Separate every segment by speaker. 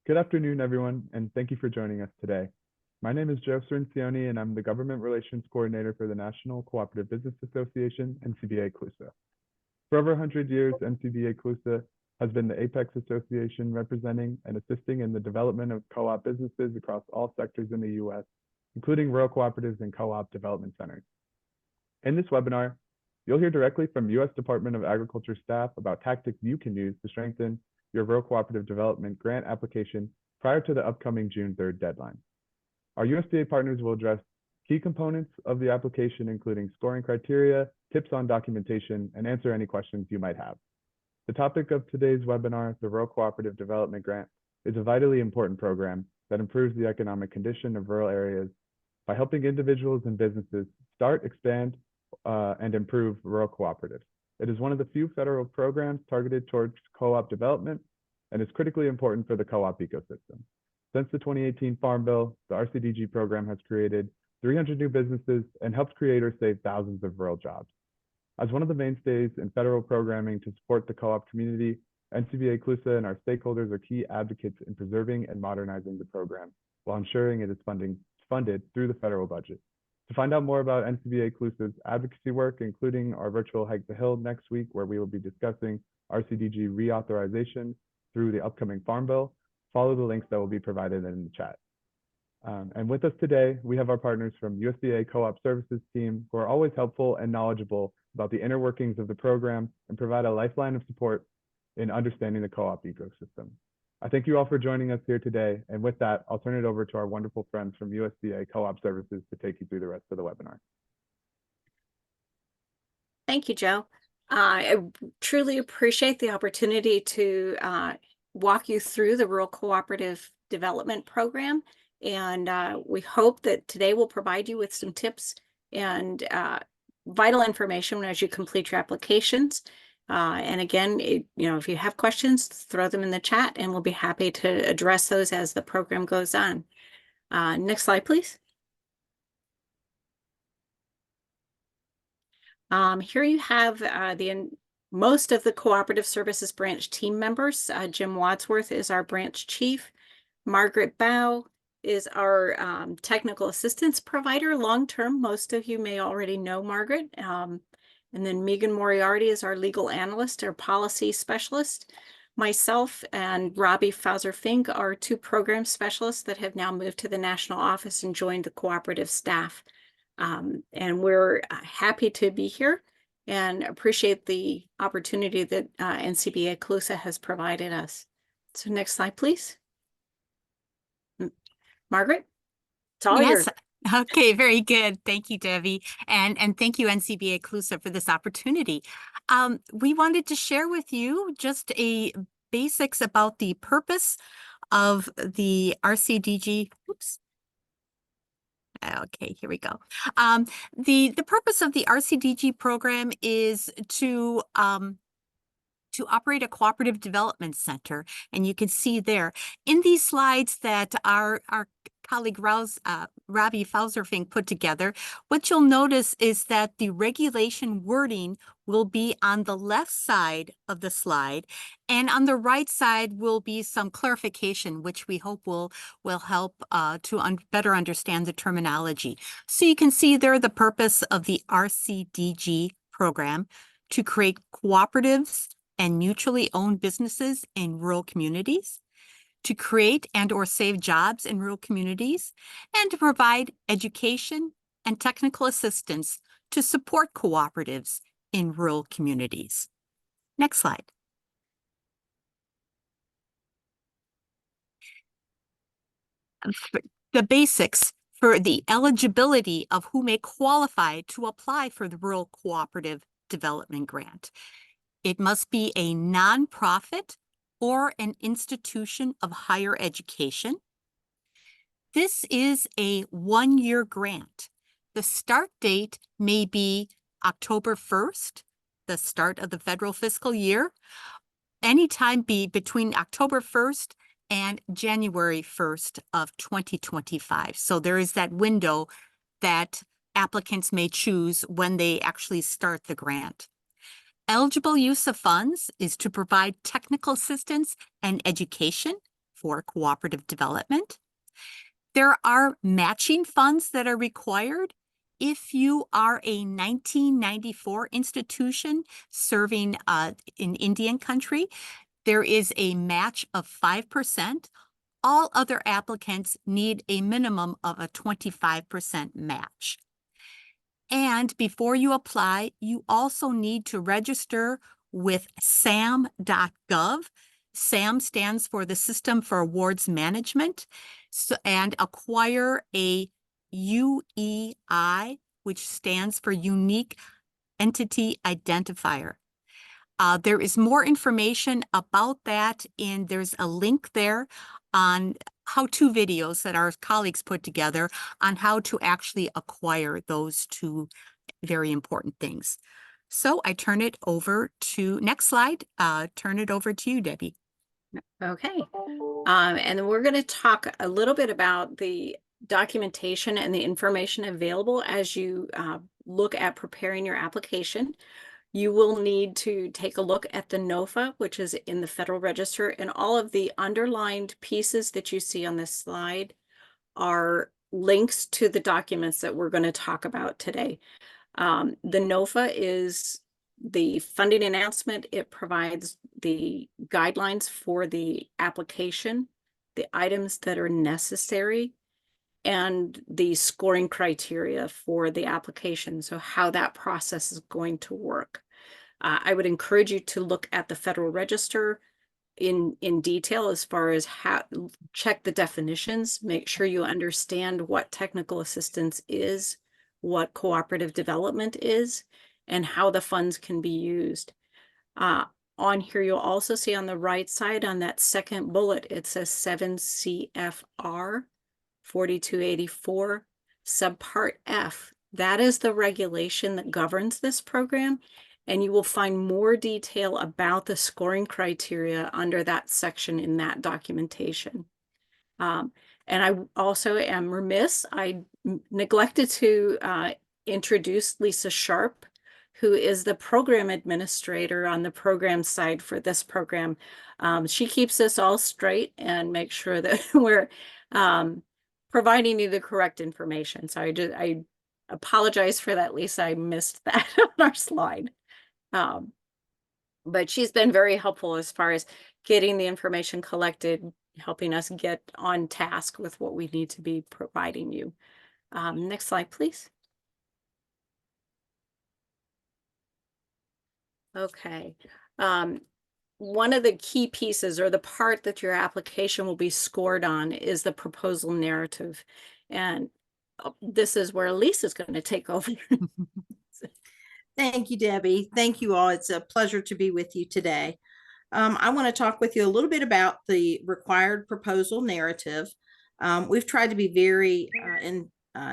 Speaker 1: Good afternoon, everyone, and thank you for joining us today. My name is Joe Cirincione, and I'm the Government Relations Coordinator for the National Cooperative Business Association, NCBA-CLUSA. For over 100 years, NCBA-CLUSA has been the apex association representing and assisting in the development of co-op businesses across all sectors in the U.S., including rural cooperatives and co-op development centers. In this webinar, you'll hear directly from U.S. Department of Agriculture staff about tactics you can use to strengthen your rural cooperative development grant application prior to the upcoming June 3rd deadline. Our USDA partners will address key components of the application, including scoring criteria, tips on documentation, and answer any questions you might have. The topic of today's webinar, the Rural Cooperative Development Grant, is a vitally important program that improves the economic condition of rural areas by helping individuals and businesses start, expand, and improve rural cooperatives. It is one of the few federal programs targeted towards co-op development and is critically important for the co-op ecosystem. Since the 2018 Farm Bill, the RCDG program has created 300 new businesses and helped create or save thousands of rural jobs. As one of the mainstays in federal programming to support the co-op community, NCBA-CLUSA and our stakeholders are key advocates in preserving and modernizing the program while ensuring it is funded through the federal budget. To find out more about NCBA-CLUSA's advocacy work, including our virtual Hike the Hill next week, where we will be discussing RCDG reauthorization through the upcoming Farm Bill, follow the links that will be provided in the chat. And with us today, we have our partners from USDA Co-op Services team who are always helpful and knowledgeable about the inner workings of the program and provide a lifeline of support in understanding the co-op ecosystem. I thank you all for joining us here today. And with that, I'll turn it over to our wonderful friends from USDA Co-op Services to take you through the rest of the webinar.
Speaker 2: Thank you, Joe. I truly appreciate the opportunity to walk you through the Rural Cooperative Development Program. And we hope that today will provide you with some tips and vital information as you complete your applications. And again, if you have questions, throw them in the chat and we'll be happy to address those as the program goes on. Next slide, please. Here you have most of the Cooperative Services Branch team members. Jim Wadsworth is our branch chief. Margaret Bow is our technical assistance provider long-term. Most of you may already know Margaret. And then Megan Moriarty is our legal analyst or policy specialist. Myself and Robbie Fauser-Fink are two program specialists that have now moved to the national office and joined the cooperative staff. And we're happy to be here and appreciate the opportunity that NCBA-CLUSA has provided us. So next slide, please. Margaret, it's all yours.
Speaker 3: Okay, very good. Thank you, Debbie. And thank you, NCBA-CLUSA, for this opportunity. We wanted to share with you just a basics about the purpose of the RCDG. Oops. Okay, here we go. The purpose of the RCDG program is to operate a cooperative development center. And you can see there in these slides that our colleague Robbie Fauser-Fink put together, what you'll notice is that the regulation wording will be on the left side of the slide, and on the right side will be some clarification, which we hope will help to better understand the terminology. So you can see there the purpose of the RCDG program: to create cooperatives and mutually owned businesses in rural communities, to create and or save jobs in rural communities, and to provide education and technical assistance to support cooperatives in rural communities. Next slide. The basics for the eligibility of who may qualify to apply for the Rural Cooperative Development Grant. It must be a nonprofit or an institution of higher education. This is a one-year grant. The start date may be October 1st, the start of the federal fiscal year, anytime between October 1st and January 1st of 2025. So there is that window that applicants may choose when they actually start the grant. Eligible use of funds is to provide technical assistance and education for cooperative development. There are matching funds that are required. If you are a 1994 institution serving in Indian country, there is a match of 5%. All other applicants need a minimum of a 25% match. And before you apply, you also need to register with sam.gov. SAM stands for the System for Awards Management, and acquire a UEI, which stands for Unique Entity Identifier. There is more information about that, and there's a link there on how-to videos that our colleagues put together on how to actually acquire those two very important things. So I turn it over to, next slide, turn it over to you, Debbie.
Speaker 2: Okay. And we're going to talk a little bit about the documentation and the information available as you look at preparing your application. You will need to take a look at the NOFA, which is in the Federal Register, and all of the underlined pieces that you see on this slide are links to the documents that we're going to talk about today. The NOFA is the funding announcement. It provides the guidelines for the application, the items that are necessary, and the scoring criteria for the application, so how that process is going to work. I would encourage you to look at the Federal Register in detail as far as how, check the definitions, make sure you understand what technical assistance is, what cooperative development is, and how the funds can be used. On here, you'll also see on the right side on that second bullet, it says 7 CFR 4284 subpart F. That is the regulation that governs this program, and you will find more detail about the scoring criteria under that section in that documentation. And I also am remiss, I neglected to introduce Lisa Sharp, who is the program administrator on the program side for this program. She keeps us all straight and makes sure that we're providing you the correct information. So I apologize for that, Lisa. I missed that on our slide. But she's been very helpful as far as getting the information collected, helping us get on task with what we need to be providing you. Next slide, please. Okay. One of the key pieces, or the part that your application will be scored on, is the proposal narrative. And this is where Lisa's going to take over.
Speaker 4: Thank you, Debbie. Thank you all. It's a pleasure to be with you today. I want to talk with you a little bit about the required proposal narrative. We've tried to be very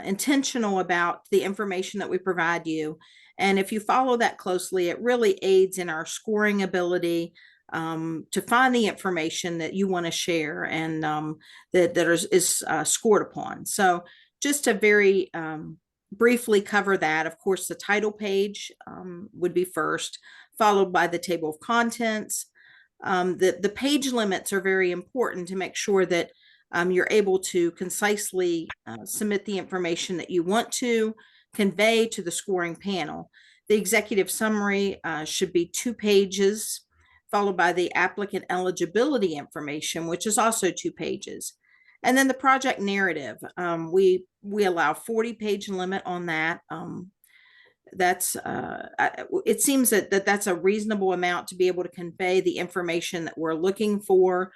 Speaker 4: intentional about the information that we provide you. And if you follow that closely, it really aids in our scoring ability to find the information that you want to share and that is scored upon. So just to very briefly cover that, of course, the title page would be first, followed by the table of contents. The page limits are very important to make sure that you're able to concisely submit the information that you want to convey to the scoring panel. The executive summary should be 2 pages, followed by the applicant eligibility information, which is also 2 pages. And then the project narrative, we allow 40-page limit on that. It seems that that's a reasonable amount to be able to convey the information that we're looking for.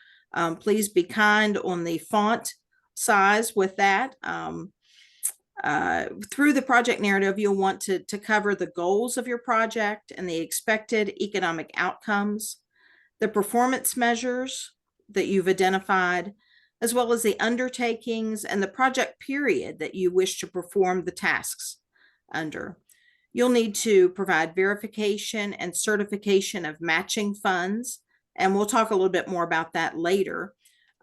Speaker 4: Please be kind on the font size with that. Through the project narrative, you'll want to cover the goals of your project and the expected economic outcomes, the performance measures that you've identified, as well as the undertakings and the project period that you wish to perform the tasks under. You'll need to provide verification and certification of matching funds, and we'll talk a little bit more about that later.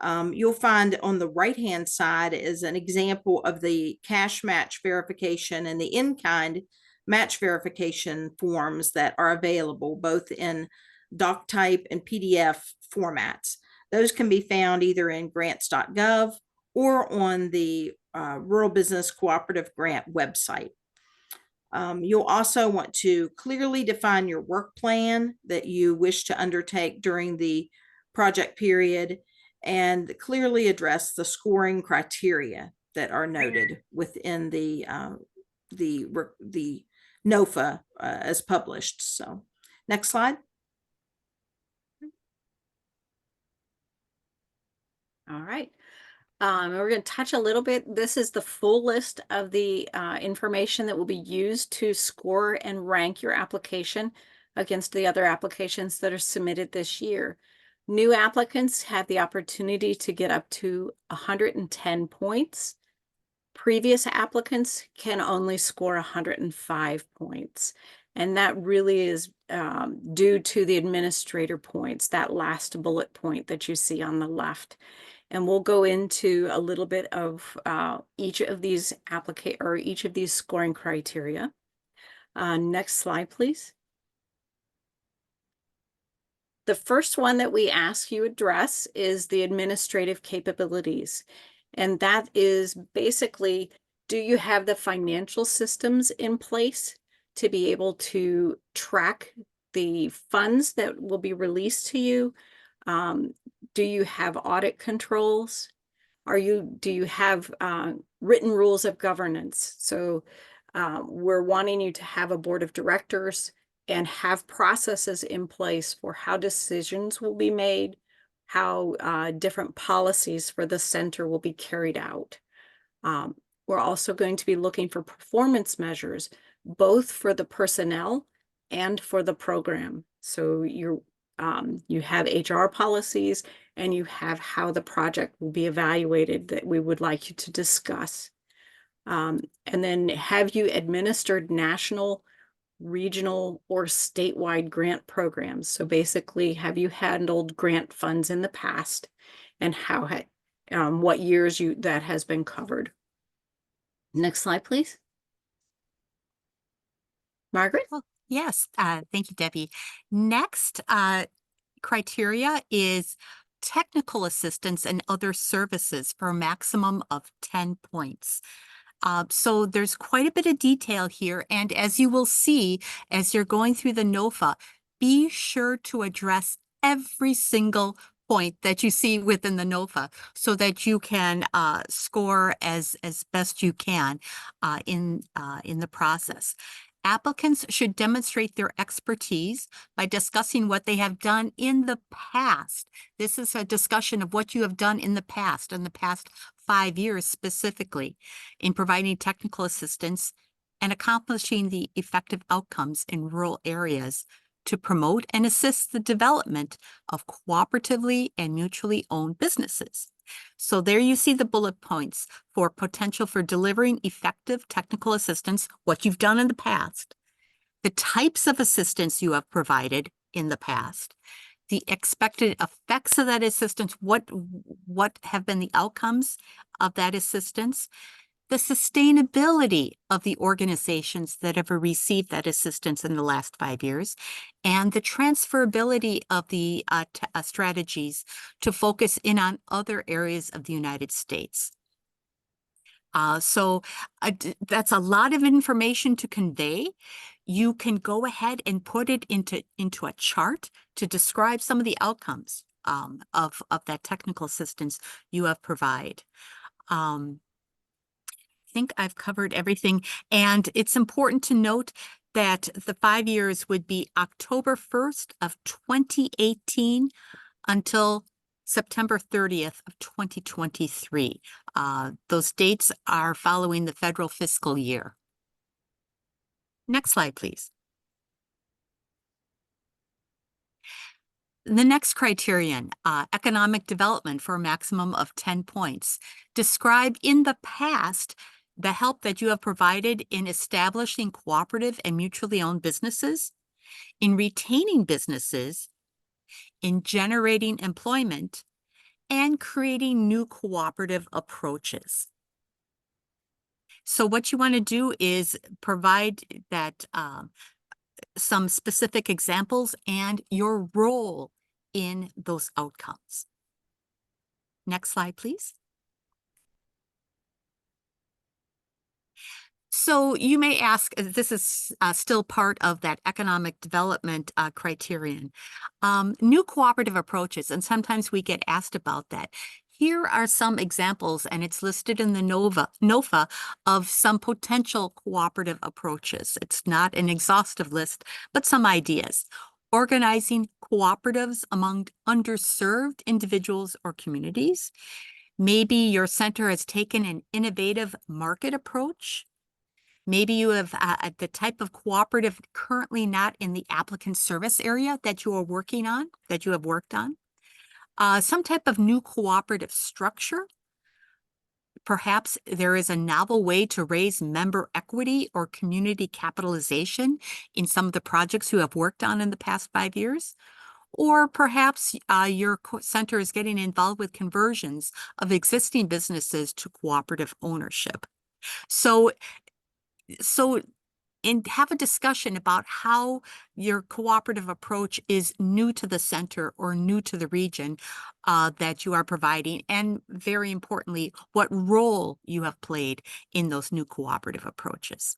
Speaker 4: You'll find on the right-hand side is an example of the cash match verification and the in-kind match verification forms that are available both in doc type and PDF formats. Those can be found either in grants.gov or on the Rural Business Cooperative Grant website. You'll also want to clearly define your work plan that you wish to undertake during the project period and clearly address the scoring criteria that are noted within the NOFA as published. So next slide.
Speaker 2: All right. We're going to touch a little bit. This is the full list of the information that will be used to score and rank your application against the other applications that are submitted this year. New applicants have the opportunity to get up to 110 points. Previous applicants can only score 105 points. And that really is due to the administrator points, that last bullet point that you see on the left. And we'll go into a little bit of each of these scoring criteria. Next slide, please. The first one that we ask you address is the administrative capabilities. And that is basically, do you have the financial systems in place to be able to track the funds that will be released to you? Do you have audit controls? Do you have written rules of governance? So we're wanting you to have a board of directors and have processes in place for how decisions will be made, how different policies for the center will be carried out. We're also going to be looking for performance measures, both for the personnel and for the program. So you have HR policies and you have how the project will be evaluated that we would like you to discuss. And then have you administered national, regional, or statewide grant programs? So basically, have you handled grant funds in the past and what years that has been covered? Next slide, please. Margaret?
Speaker 3: Oh, yes, thank you, Debbie. Next criteria is technical assistance and other services for a maximum of 10 points. So there's quite a bit of detail here. And as you will see, as you're going through the NOFA, be sure to address every single point that you see within the NOFA so that you can score as best you can in the process. Applicants should demonstrate their expertise by discussing what they have done in the past. This is a discussion of what you have done in the past 5 years specifically, in providing technical assistance and accomplishing the effective outcomes in rural areas to promote and assist the development of cooperatively and mutually owned businesses. So there you see the bullet points for potential for delivering effective technical assistance, what you've done in the past, the types of assistance you have provided in the past, the expected effects of that assistance, what have been the outcomes of that assistance, the sustainability of the organizations that have received that assistance in the last 5 years, and the transferability of the strategies to focus in on other areas of the United States. So that's a lot of information to convey. You can go ahead and put it into a chart to describe some of the outcomes of that technical assistance you have provided. I think I've covered everything, and it's important to note that the 5 years would be October 1st of 2018 until September 30th of 2023. Those dates are following the federal fiscal year. Next slide, please. The next criterion, economic development for a maximum of 10 points. Describe in the past the help that you have provided in establishing cooperative and mutually owned businesses, in retaining businesses, in generating employment, and creating new cooperative approaches. So what you want to do is provide that some specific examples and your role in those outcomes. Next slide, please. So you may ask, this is still part of that economic development criterion. New cooperative approaches, and sometimes we get asked about that. Here are some examples, and it's listed in the NOFA of some potential cooperative approaches. It's not an exhaustive list, but some ideas. Organizing cooperatives among underserved individuals or communities. Maybe your center has taken an innovative market approach. Maybe you have the type of cooperative currently not in the applicant service area that you are working on, that you have worked on. Some type of new cooperative structure. Perhaps there is a novel way to raise member equity or community capitalization in some of the projects you have worked on in the past 5 years. Or perhaps your center is getting involved with conversions of existing businesses to cooperative ownership. So and have a discussion about how your cooperative approach is new to the center or new to the region that you are providing, and very importantly, what role you have played in those new cooperative approaches.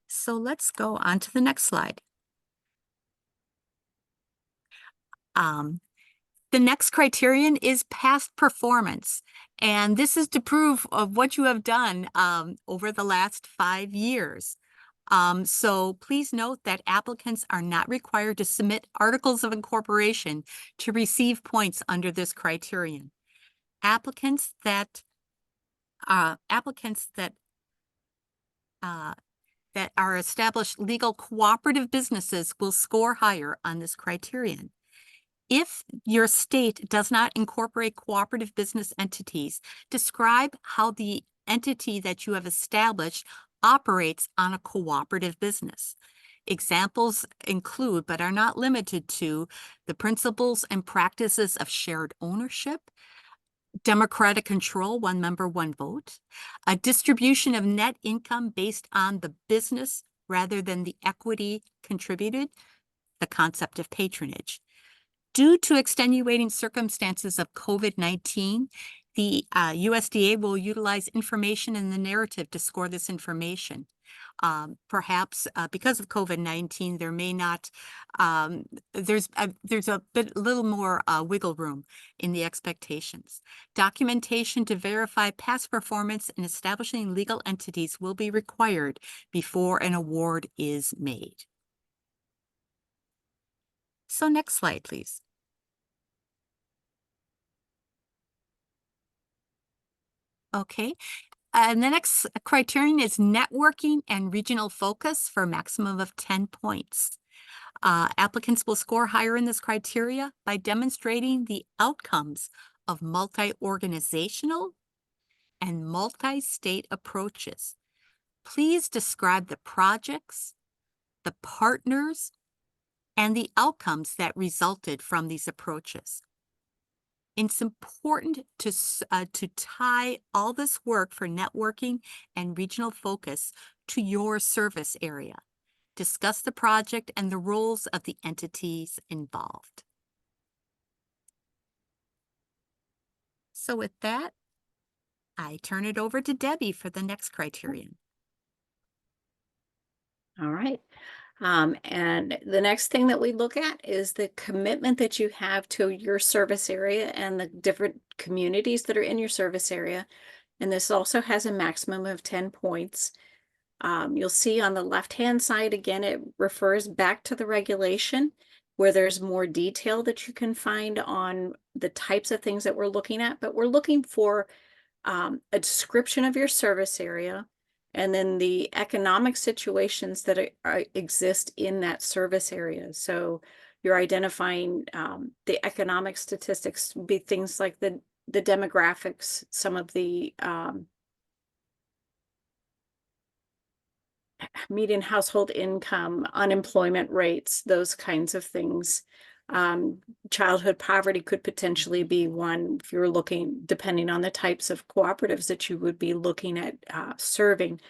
Speaker 3: So let's go on to the next slide. The next criterion is past performance, and this is to prove of what you have done over the last 5 years. So please note that applicants are not required to submit articles of incorporation to receive points under this criterion. Applicants that are established legal cooperative businesses will score higher on this criterion. If your state does not incorporate cooperative business entities, describe how the entity that you have established operates on a cooperative business. Examples include, but are not limited to, the principles and practices of shared ownership, democratic control, one member, one vote, a distribution of net income based on the business rather than the equity contributed, the concept of patronage. Due to extenuating circumstances of COVID-19, the USDA will utilize information in the narrative to score this information. Perhaps because of COVID-19, there may not, there's a little more wiggle room in the expectations. Documentation to verify past performance in establishing legal entities will be required before an award is made. So next slide, please. Okay, and the next criterion is networking and regional focus for a maximum of 10 points. Applicants will score higher in this criteria by demonstrating the outcomes of multi-organizational and multi-state approaches. Please describe the projects, the partners, and the outcomes that resulted from these approaches. It's important to tie all this work for networking and regional focus to your service area. Discuss the project and the roles of the entities involved. So with that, I turn it over to Debbie for the next criterion.
Speaker 2: All right. And the next thing that we look at is the commitment that you have to your service area and the different communities that are in your service area. And this also has a maximum of 10 points. You'll see on the left-hand side, again, it refers back to the regulation where there's more detail that you can find on the types of things that we're looking at. But we're looking for a description of your service area, and then the economic situations that exist in that service area. So you're identifying the economic statistics, be things like the demographics, some of the median household income, unemployment rates, those kinds of things. Childhood poverty could potentially be one if you're looking, depending on the types of cooperatives that you would be looking at serving.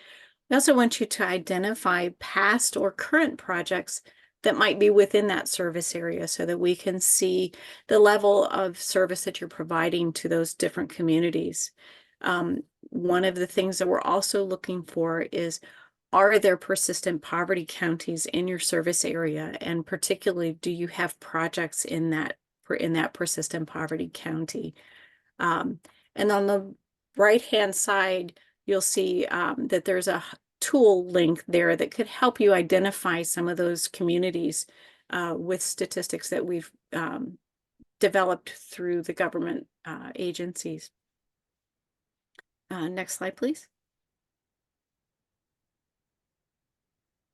Speaker 2: We also want you to identify past or current projects that might be within that service area so that we can see the level of service that you're providing to those different communities. One of the things that we're also looking for is, are there persistent poverty counties in your service area? And particularly, do you have projects in that persistent poverty county? And on the right-hand side, you'll see that there's a tool link there that could help you identify some of those communities with statistics that we've developed through the government agencies. Next slide, please.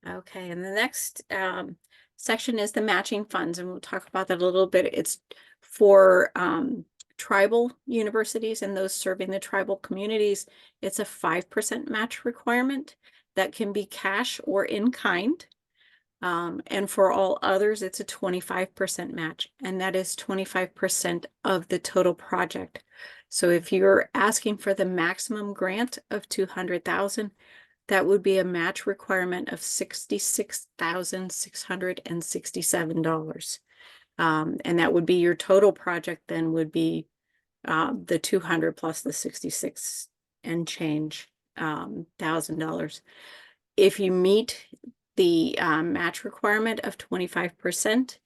Speaker 2: Okay, and the next section is the matching funds, and we'll talk about that a little bit. It's for tribal universities and those serving the tribal communities. It's a 5% match requirement that can be cash or in kind. And for all others, it's a 25% match, and that is 25% of the total project. So if you're asking for the maximum grant of $200,000, that would be a match requirement of $66,667. And that would be your total project, then would be the 200 plus the 66 and change $1,000. If you meet the match requirement of 25%,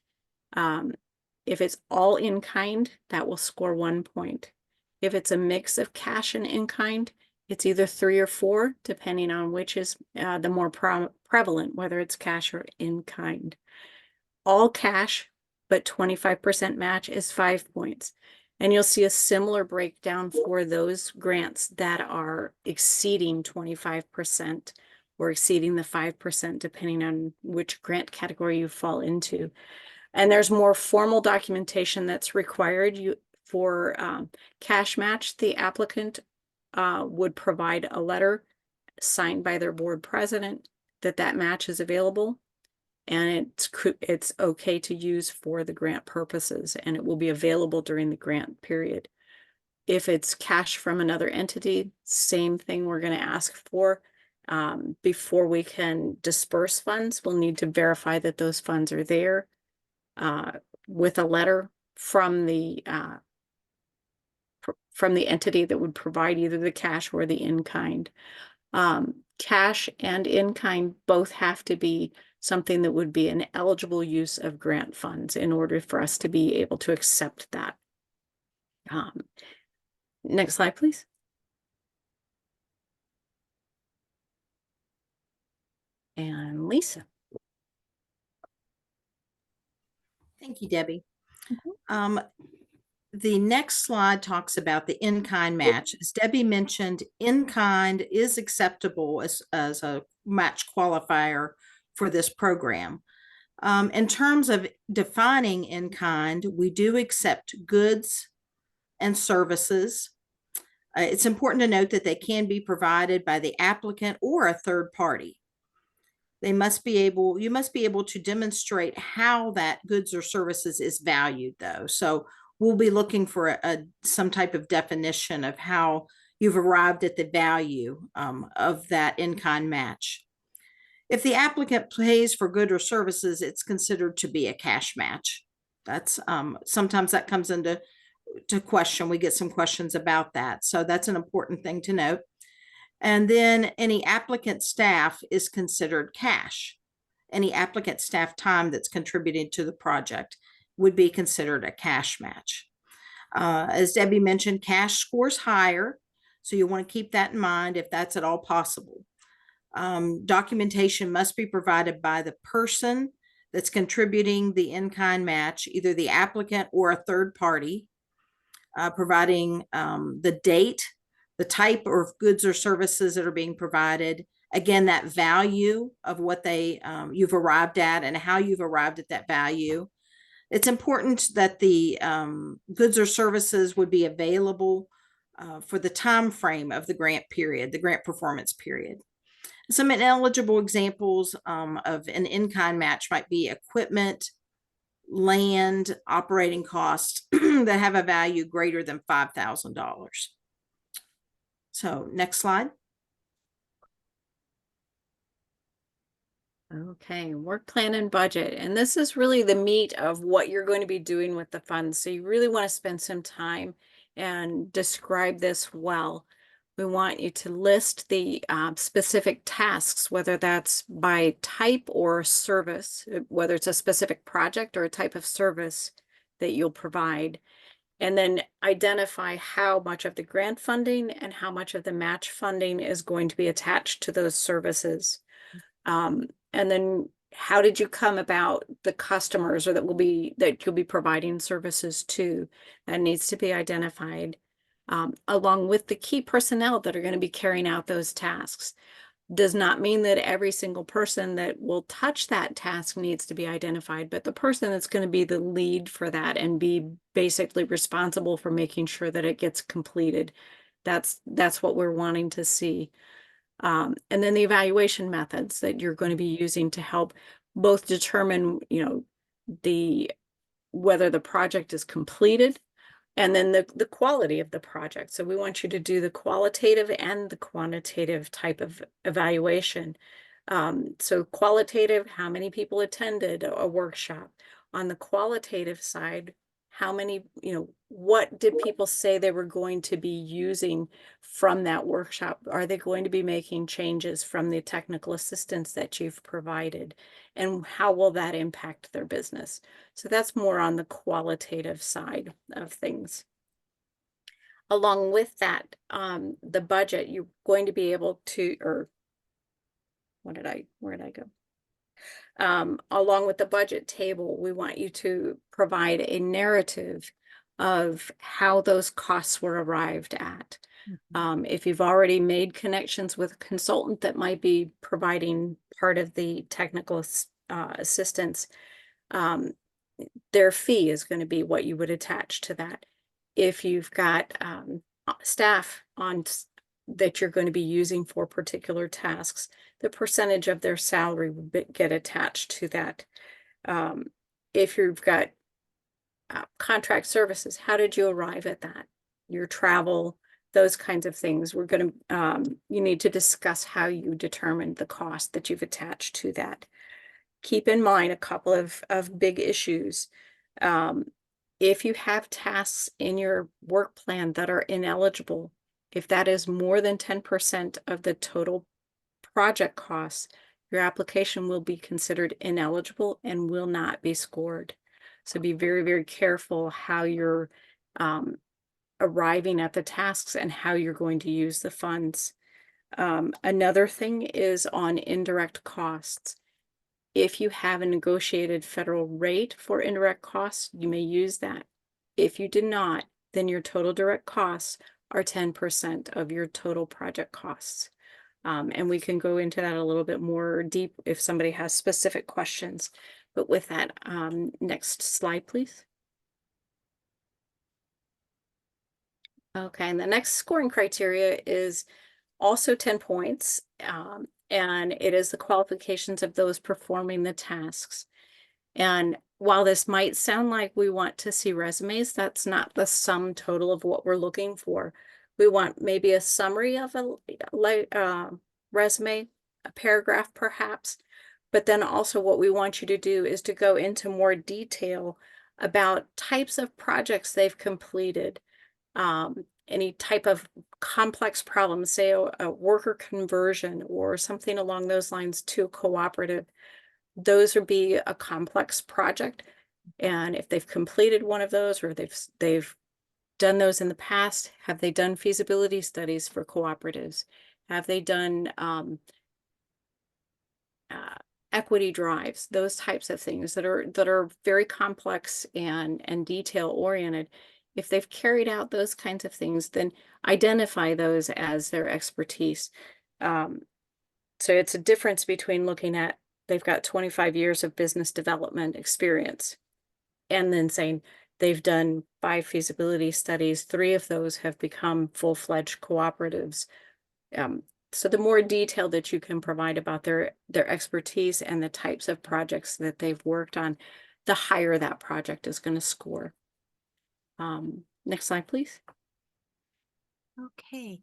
Speaker 2: if it's all in kind, that will score 1 point. If it's a mix of cash and in kind, it's either 3 or 4, depending on which is the more prevalent, whether it's cash or in kind. All cash, but 25% match is 5 points. And you'll see a similar breakdown for those grants that are exceeding 25% or exceeding the 5%, depending on which grant category you fall into. And there's more formal documentation that's required. For cash match, the applicant would provide a letter signed by their board president that match is available, and it's okay to use for the grant purposes, and it will be available during the grant period. If it's cash from another entity, same thing we're going to ask for. Before we can disperse funds, we'll need to verify that those funds are there with a letter from the entity that would provide either the cash or the in-kind. Cash and in-kind both have to be something that would be an eligible use of grant funds in order for us to be able to accept that. Next slide, please. And Lisa.
Speaker 4: Thank you, Debbie. The next slide talks about the in-kind match. As Debbie mentioned, in-kind is acceptable as a match qualifier for this program. In terms of defining in-kind, we do accept goods and services. It's important to note that they can be provided by the applicant or a third party. You must be able to demonstrate how that goods or services is valued, though. So we'll be looking for some type of definition of how you've arrived at the value of that in-kind match. If the applicant pays for goods or services, it's considered to be a cash match. That's sometimes that comes into question. We get some questions about that. So that's an important thing to note. And then any applicant staff is considered cash. Any applicant staff time that's contributed to the project would be considered a cash match. As Debbie mentioned, cash scores higher, so you want to keep that in mind if that's at all possible. Documentation must be provided by the person that's contributing the in-kind match, either the applicant or a third party, providing the date, the type of goods or services that are being provided, again, that value of what you've arrived at and how you've arrived at that value. It's important that the goods or services would be available for the time frame of the grant period, the grant performance period. Some ineligible examples of an in-kind match might be equipment, land, operating costs that have a value greater than $5,000. So next slide.
Speaker 2: Okay, work plan and budget. And this is really the meat of what you're going to be doing with the funds. So you really want to spend some time and describe this well. We want you to list the specific tasks, whether that's by type or service, whether it's a specific project or a type of service that you'll provide. And then identify how much of the grant funding and how much of the match funding is going to be attached to those services. And then how did you come about the customers or that you'll be providing services to? That needs to be identified, along with the key personnel that are going to be carrying out those tasks. Does not mean that every single person that will touch that task needs to be identified, but the person that's going to be the lead for that and be basically responsible for making sure that it gets completed. That's what we're wanting to see. And then the evaluation methods that you're going to be using to help both determine, whether the project is completed, and then the quality of the project. So we want you to do the qualitative and the quantitative type of evaluation. So qualitative, how many people attended a workshop? On the qualitative side, how many, what did people say they were going to be using from that workshop? Are they going to be making changes from the technical assistance that you've provided? And how will that impact their business? So that's more on the qualitative side of things. Along with that, the budget, you're going to be able to, or where did I go? Along with the budget table, we want you to provide a narrative of how those costs were arrived at. If you've already made connections with a consultant that might be providing part of the technical assistance, their fee is going to be what you would attach to that. If you've got staff that you're going to be using for particular tasks, the percentage of their salary will get attached to that. If you've got contract services, how did you arrive at that? Your travel, those kinds of things. We're going to, you need to discuss how you determined the cost that you've attached to that. Keep in mind a couple of big issues. If you have tasks in your work plan that are ineligible, if that is more than 10% of the total project costs, your application will be considered ineligible and will not be scored. So be very, very careful how you're arriving at the tasks and how you're going to use the funds. Another thing is on indirect costs. If you have a negotiated federal rate for indirect costs, you may use that. If you do not, then your total direct costs are 10% of your total project costs. And we can go into that a little bit more deep if somebody has specific questions. But with that, next slide, please. Okay, and the next scoring criteria is also 10 points. And it is the qualifications of those performing the tasks. And while this might sound like we want to see resumes, that's not the sum total of what we're looking for. We want maybe a summary of a resume, a paragraph perhaps, but then also what we want you to do is to go into more detail about types of projects they've completed, any type of complex problem, say a worker conversion or something along those lines to a cooperative. Those would be a complex project. And if they've completed one of those or they've done those in the past, have they done feasibility studies for cooperatives? Have they done equity drives, those types of things that are very complex and detail oriented? If they've carried out those kinds of things, then identify those as their expertise. So it's a difference between looking at they've got 25 years of business development experience and then saying they've done 5 feasibility studies, 3 of those have become full-fledged cooperatives. So the more detail that you can provide about their expertise and the types of projects that they've worked on, the higher that project is going to score. Next slide, please.
Speaker 3: Okay.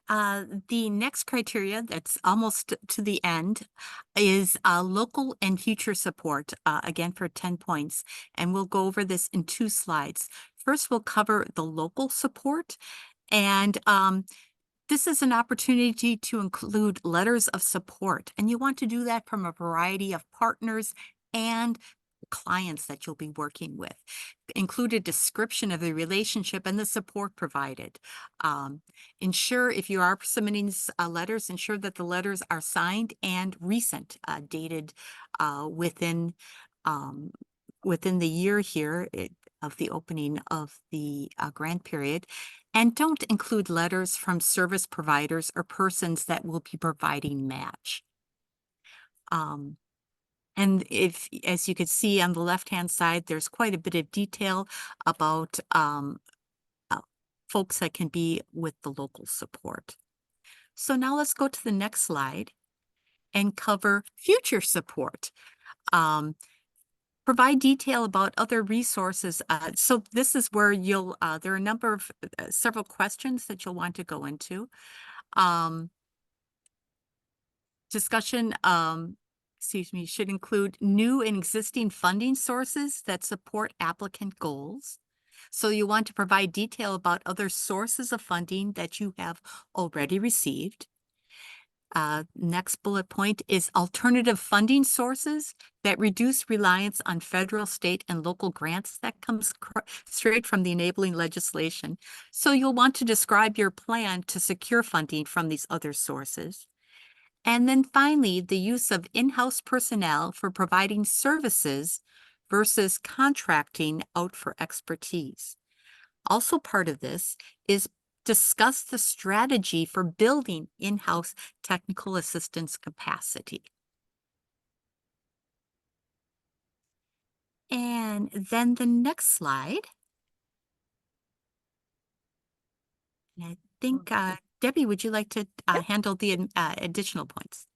Speaker 3: The next criteria that's almost to the end is local and future support, again for 10 points. And we'll go over this in 2 slides. First, we'll cover the local support. And this is an opportunity to include letters of support. And you want to do that from a variety of partners and clients that you'll be working with. Include a description of the relationship and the support provided. Ensure if you are submitting letters, ensure that the letters are signed and recent, dated within the year here of the opening of the grant period. And don't include letters from service providers or persons that will be providing match. And as you can see on the left-hand side, there's quite a bit of detail about folks that can be with the local support. So now let's go to the next slide and cover future support. Provide detail about other resources. So this is where you'll, there are a number of, several questions that you'll want to go into. Discussion, should include new and existing funding sources that support applicant goals. So you want to provide detail about other sources of funding that you have already received. Next bullet point is alternative funding sources that reduce reliance on federal, state, and local grants. That comes straight from the enabling legislation. So you'll want to describe your plan to secure funding from these other sources. And then finally, the use of in-house personnel for providing services versus contracting out for expertise. Also part of this is discuss the strategy for building in-house technical assistance capacity. And then the next slide. And I think, Debbie, would you like to handle the additional points?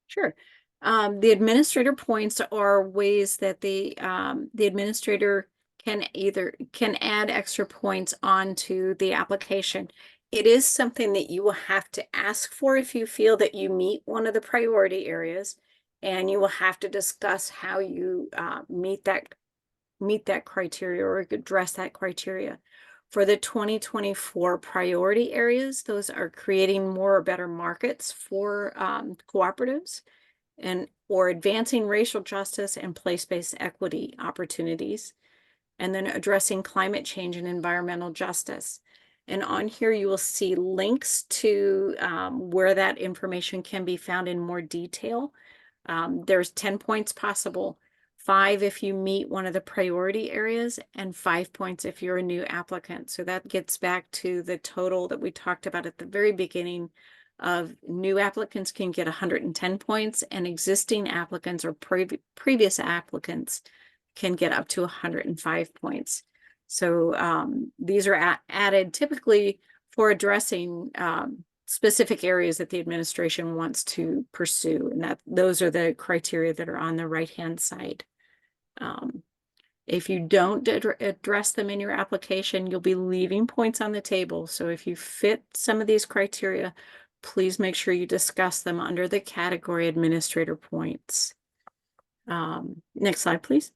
Speaker 2: Sure. The administrator points are ways that the administrator can add extra points onto the application. It is something that you will have to ask for if you feel that you meet one of the priority areas, and you will have to discuss how you meet that criteria or address that criteria. For the 2024 priority areas, those are creating more or better markets for cooperatives or advancing racial justice and place-based equity opportunities, and then addressing climate change and environmental justice. And on here, you will see links to where that information can be found in more detail. There's 10 points possible. 5 if you meet one of the priority areas, and 5 points if you're a new applicant. So that gets back to the total that we talked about at the very beginning of new applicants can get 110 points, and existing applicants or previous applicants can get up to 105 points. So these are added typically for addressing specific areas that the administration wants to pursue, and those are the criteria that are on the right-hand side. If you don't address them in your application, you'll be leaving points on the table. So if you fit some of these criteria, please make sure you discuss them under the category administrator points. Next slide, please.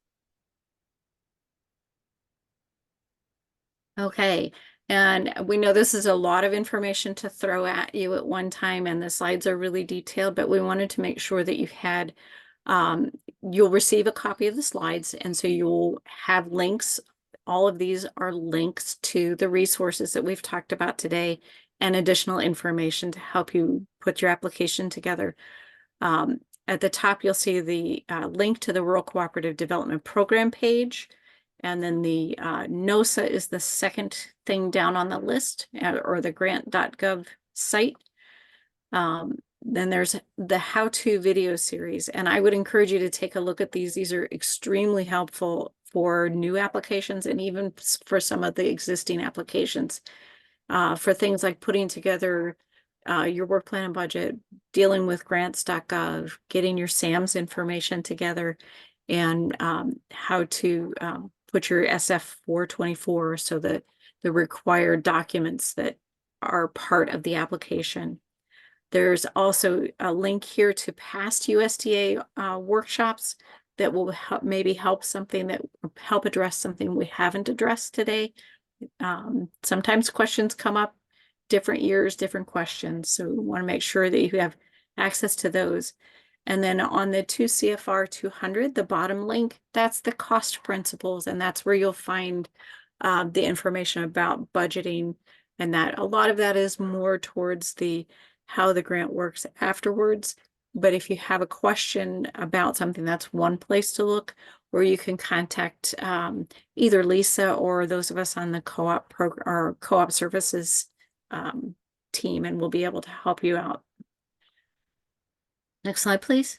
Speaker 2: Okay, and we know this is a lot of information to throw at you at one time, and the slides are really detailed, but we wanted to make sure that you had you'll receive a copy of the slides, and so you'll have links. All of these are links to the resources that we've talked about today and additional information to help you put your application together. At the top, you'll see the link to the Rural Cooperative Development Program page, and then the NOSA is the second thing down on the list, or the grant.gov site. Then there's the how-to video series, and I would encourage you to take a look at these. These are extremely helpful for new applications and even for some of the existing applications, for things like putting together your work plan and budget, dealing with grants.gov, getting your SAMS information together, and how to put your SF 424, so that the required documents that are part of the application. There's also a link here to past USDA workshops that will maybe help address something we haven't addressed today. Sometimes questions come up, different years, different questions. So we want to make sure that you have access to those. And then on the 2 CFR 200, the bottom link, that's the cost principles. And that's where you'll find the information about budgeting. And that a lot of that is more towards how the grant works afterwards. But if you have a question about something, that's one place to look, or you can contact either Lisa or those of us on the co-op program or co-op services team, and we'll be able to help you out. Next slide, please.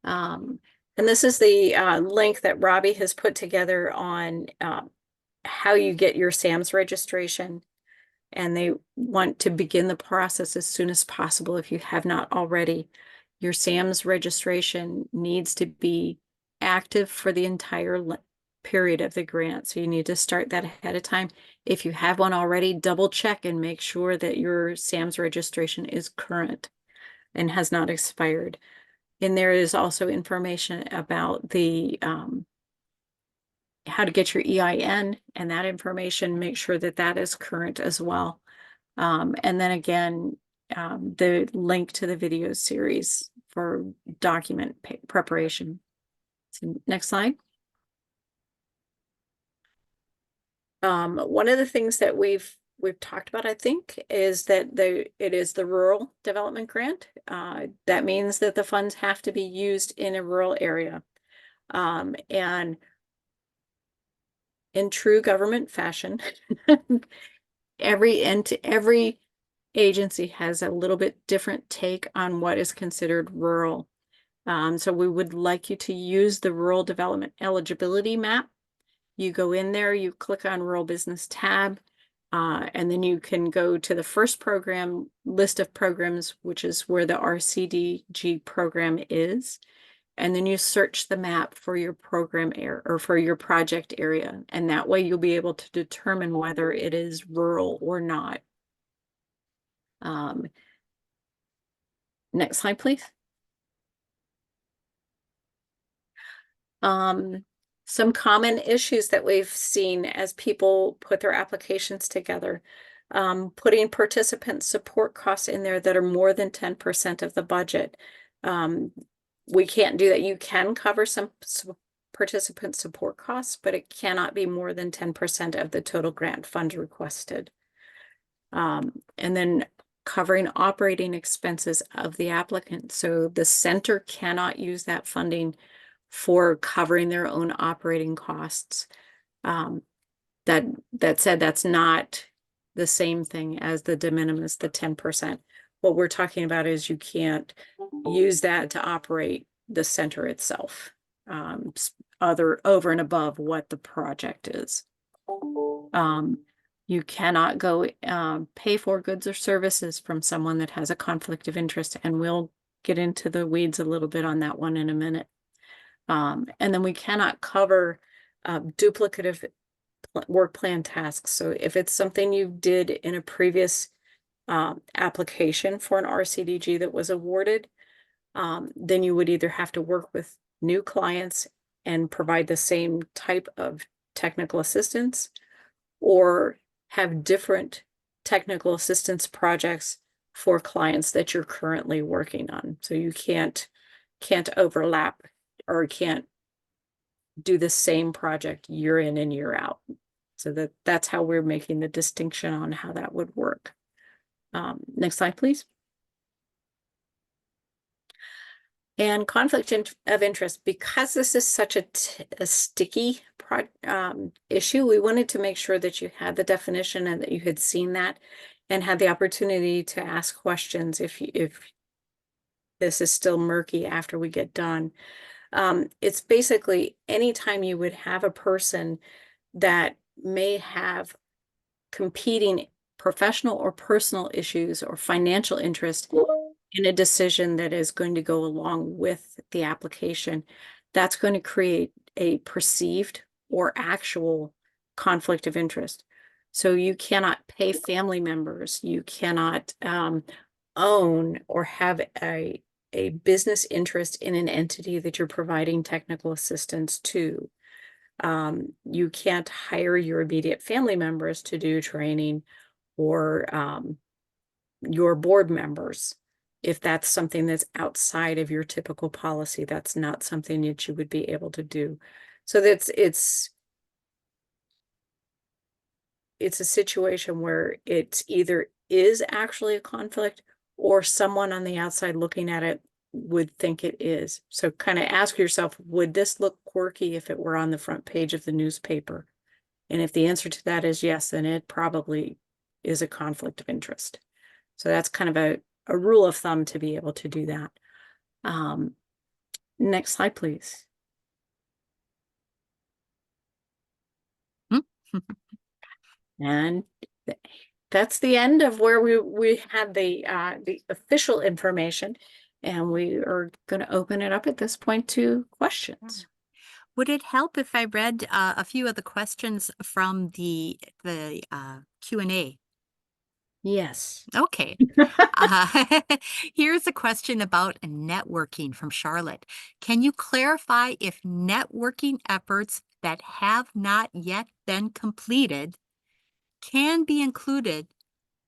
Speaker 2: And this is the link that Robbie has put together on how you get your SAMS registration. And they want to begin the process as soon as possible if you have not already. Your SAMS registration needs to be active for the entire period of the grant. So you need to start that ahead of time. If you have one already, double check and make sure that your SAMS registration is current and has not expired. And there is also information about the how to get your EIN, and that information, make sure that that is current as well. And then again, the link to the video series for document preparation. So next slide. One of the things that we've talked about, I think, is that it is the rural development grant. That means that the funds have to be used in a rural area. And in true government fashion, every agency has a little bit different take on what is considered rural. So we would like you to use the rural development eligibility map. You go in there, you click on rural business tab, and then you can go to the first program list of programs, which is where the RCDG program is. And then you search the map for your program area or for your project area. And that way you'll be able to determine whether it is rural or not. Next slide, please. Some common issues that we've seen as people put their applications together. Putting participant support costs in there that are more than 10% of the budget. We can't do that. You can cover some participant support costs, but it cannot be more than 10% of the total grant fund requested. And then covering operating expenses of the applicant. So the center cannot use that funding for covering their own operating costs. That said, that's not the same thing as the de minimis, the 10%. What we're talking about is you can't use that to operate the center itself, over and above what the project is. You cannot go pay for goods or services from someone that has a conflict of interest, and we'll get into the weeds a little bit on that one in a minute. And then we cannot cover duplicative work plan tasks. So if it's something you did in a previous application for an RCDG that was awarded, then you would either have to work with new clients and provide the same type of technical assistance, or have different technical assistance projects for clients that you're currently working on. So you can't overlap or can't do the same project year in and year out. So that's how we're making the distinction on how that would work. Next slide, please. And conflict of interest, because this is such a sticky issue, we wanted to make sure that you had the definition and that you had seen that and had the opportunity to ask questions if this is still murky after we get done. It's basically anytime you would have a person that may have competing professional or personal issues or financial interest in a decision that is going to go along with the application, that's going to create a perceived or actual conflict of interest. So you cannot pay family members. You cannot own or have a business interest in an entity that you're providing technical assistance to. You can't hire your immediate family members to do training, or your board members. If that's something that's outside of your typical policy, that's not something that you would be able to do. So it's a situation where it either is actually a conflict, or someone on the outside looking at it would think it is. So kind of ask yourself, would this look quirky if it were on the front page of the newspaper? And if the answer to that is yes, then it probably is a conflict of interest. So that's kind of a rule of thumb to be able to do that. Next slide, please. And that's the end of where we had the official information, and we are going to open it up at this point to questions.
Speaker 3: Would it help if I read a few of the questions from the Q&A?
Speaker 2: Yes.
Speaker 3: Okay. Here's a question about networking from Charlotte. Can you clarify if networking efforts that have not yet been completed can be included,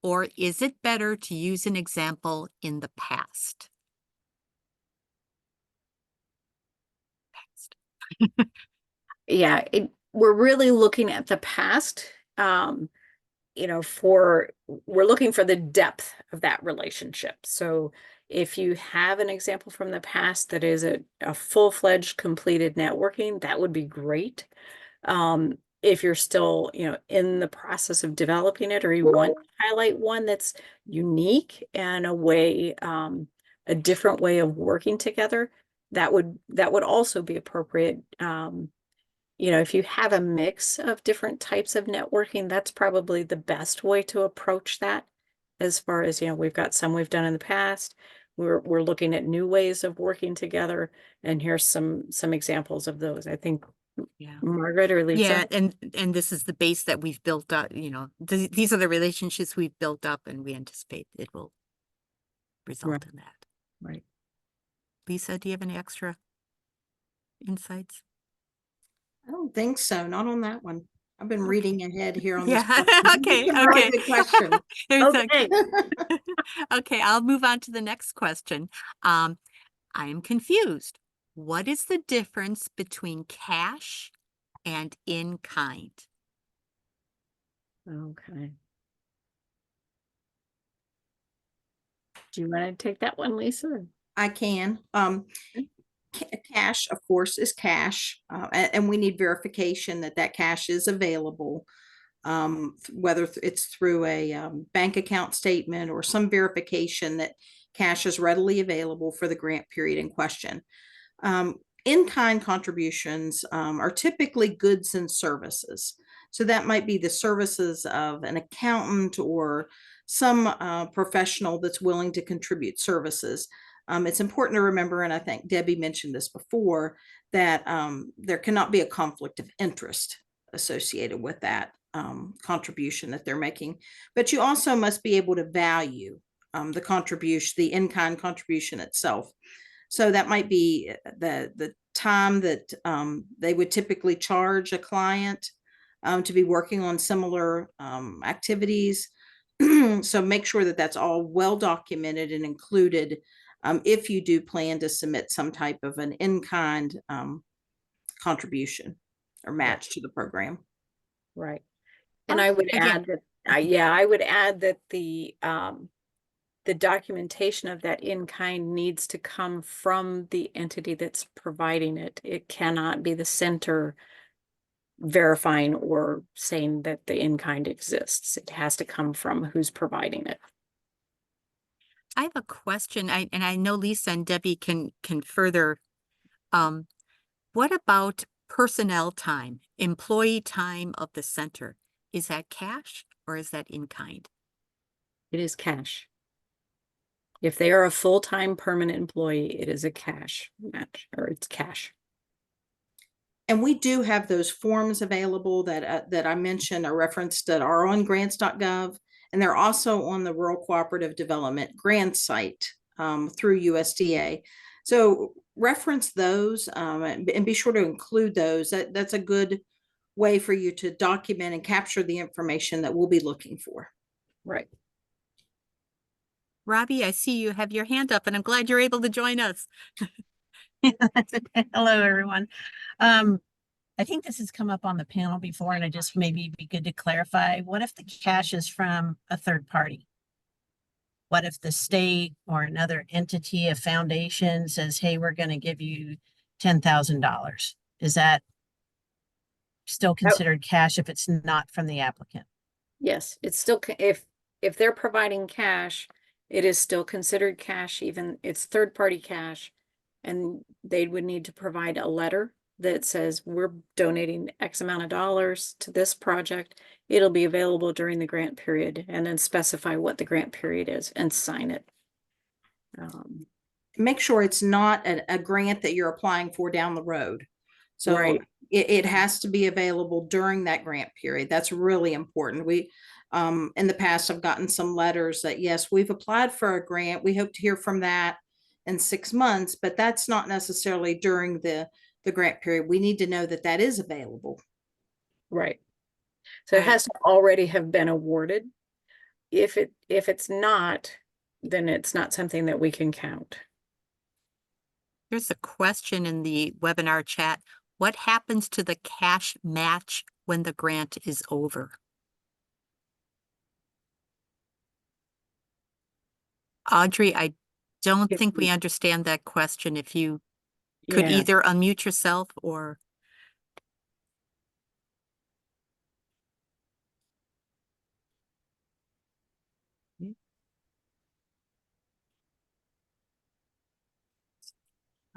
Speaker 3: or is it better to use an example in the past?
Speaker 2: Yeah, we're really looking at the past. You know, we're looking for the depth of that relationship. So if you have an example from the past that is a full-fledged completed networking, that would be great. If you're still, you know, in the process of developing it, or you want to highlight one that's unique and a different way of working together, that would also be appropriate. You know, if you have a mix of different types of networking, that's probably the best way to approach that. As far as, you know, we've got some we've done in the past. We're looking at new ways of working together, and here's some examples of those. I think,
Speaker 3: Yeah.
Speaker 2: Margaret or Lisa.
Speaker 3: Yeah, and this is the base that we've built up, you know, these are the relationships we've built up, and we anticipate it will result
Speaker 2: Right.
Speaker 3: in that.
Speaker 2: Right.
Speaker 3: Lisa, do you have any extra insights?
Speaker 4: I don't think so. Not on that one. I've been reading ahead here on this.
Speaker 3: Yeah.
Speaker 4: question.
Speaker 3: Okay.
Speaker 4: Some really
Speaker 3: Okay.
Speaker 4: good question.
Speaker 2: Okay.
Speaker 3: Okay, I'll move on to the next question. I am confused. What is the difference between cash and in kind?
Speaker 2: Okay. Do you want to take that one, Lisa?
Speaker 4: I can. Cash, of course, is cash, and we need verification that that cash is available, whether it's through a bank account statement or some verification that cash is readily available for the grant period in question. In-kind contributions are typically goods and services. So that might be the services of an accountant or some professional that's willing to contribute services. It's important to remember, and I think Debbie mentioned this before, that there cannot be a conflict of interest associated with that contribution that they're making. But you also must be able to value the contribution, the in-kind contribution itself. So that might be the time that they would typically charge a client to be working on similar activities. So make sure that that's all well documented and included if you do plan to submit some type of an in-kind contribution or match to the program.
Speaker 2: Right. And I would add that, yeah, I would add that the documentation of that in-kind needs to come from the entity that's providing it. It cannot be the center verifying or saying that the in-kind exists. It has to come from who's providing it.
Speaker 3: I have a question, and I know Lisa and Debbie can further. What about personnel time, employee time of the center? Is that cash or is that in kind?
Speaker 2: It is cash. If they are a full-time permanent employee, it is a cash match, or it's cash.
Speaker 4: And we do have those forms available that I mentioned are referenced that are on grants.gov, and they're also on the Rural Cooperative Development grant site through USDA. So reference those and be sure to include those. That's a good way for you to document and capture the information that we'll be looking for.
Speaker 2: Right.
Speaker 3: Robbie, I see you have your hand up, and I'm glad you're able to join us.
Speaker 5: That's okay. Hello, everyone. I think this has come up on the panel before, and I just maybe be good to clarify. What if the cash is from a third party? What if the state or another entity, a foundation says, hey, we're going to give you $10,000? Is that still considered cash if it's not from the applicant?
Speaker 2: Yes, it's still, if they're providing cash, it is still considered cash, even it's third-party cash. And they would need to provide a letter that says we're donating X amount of dollars to this project. It'll be available during the grant period, and then specify what the grant period is and sign it.
Speaker 4: Make sure it's not a grant that you're applying for down the road. So
Speaker 2: Right.
Speaker 4: it has to be available during that grant period. That's really important. We, in the past, I've gotten some letters that, yes, we've applied for a grant. We hope to hear from that in 6 months, but that's not necessarily during the grant period. We need to know that that is available.
Speaker 2: Right. So it has to already have been awarded. If it's not, then it's not something that we can count.
Speaker 3: There's a question in the webinar chat. What happens to the cash match when the grant is over? Audrey, I don't
Speaker 2: If
Speaker 3: think we
Speaker 2: we-
Speaker 3: understand that question. If you could
Speaker 2: Yeah.
Speaker 3: either unmute yourself or.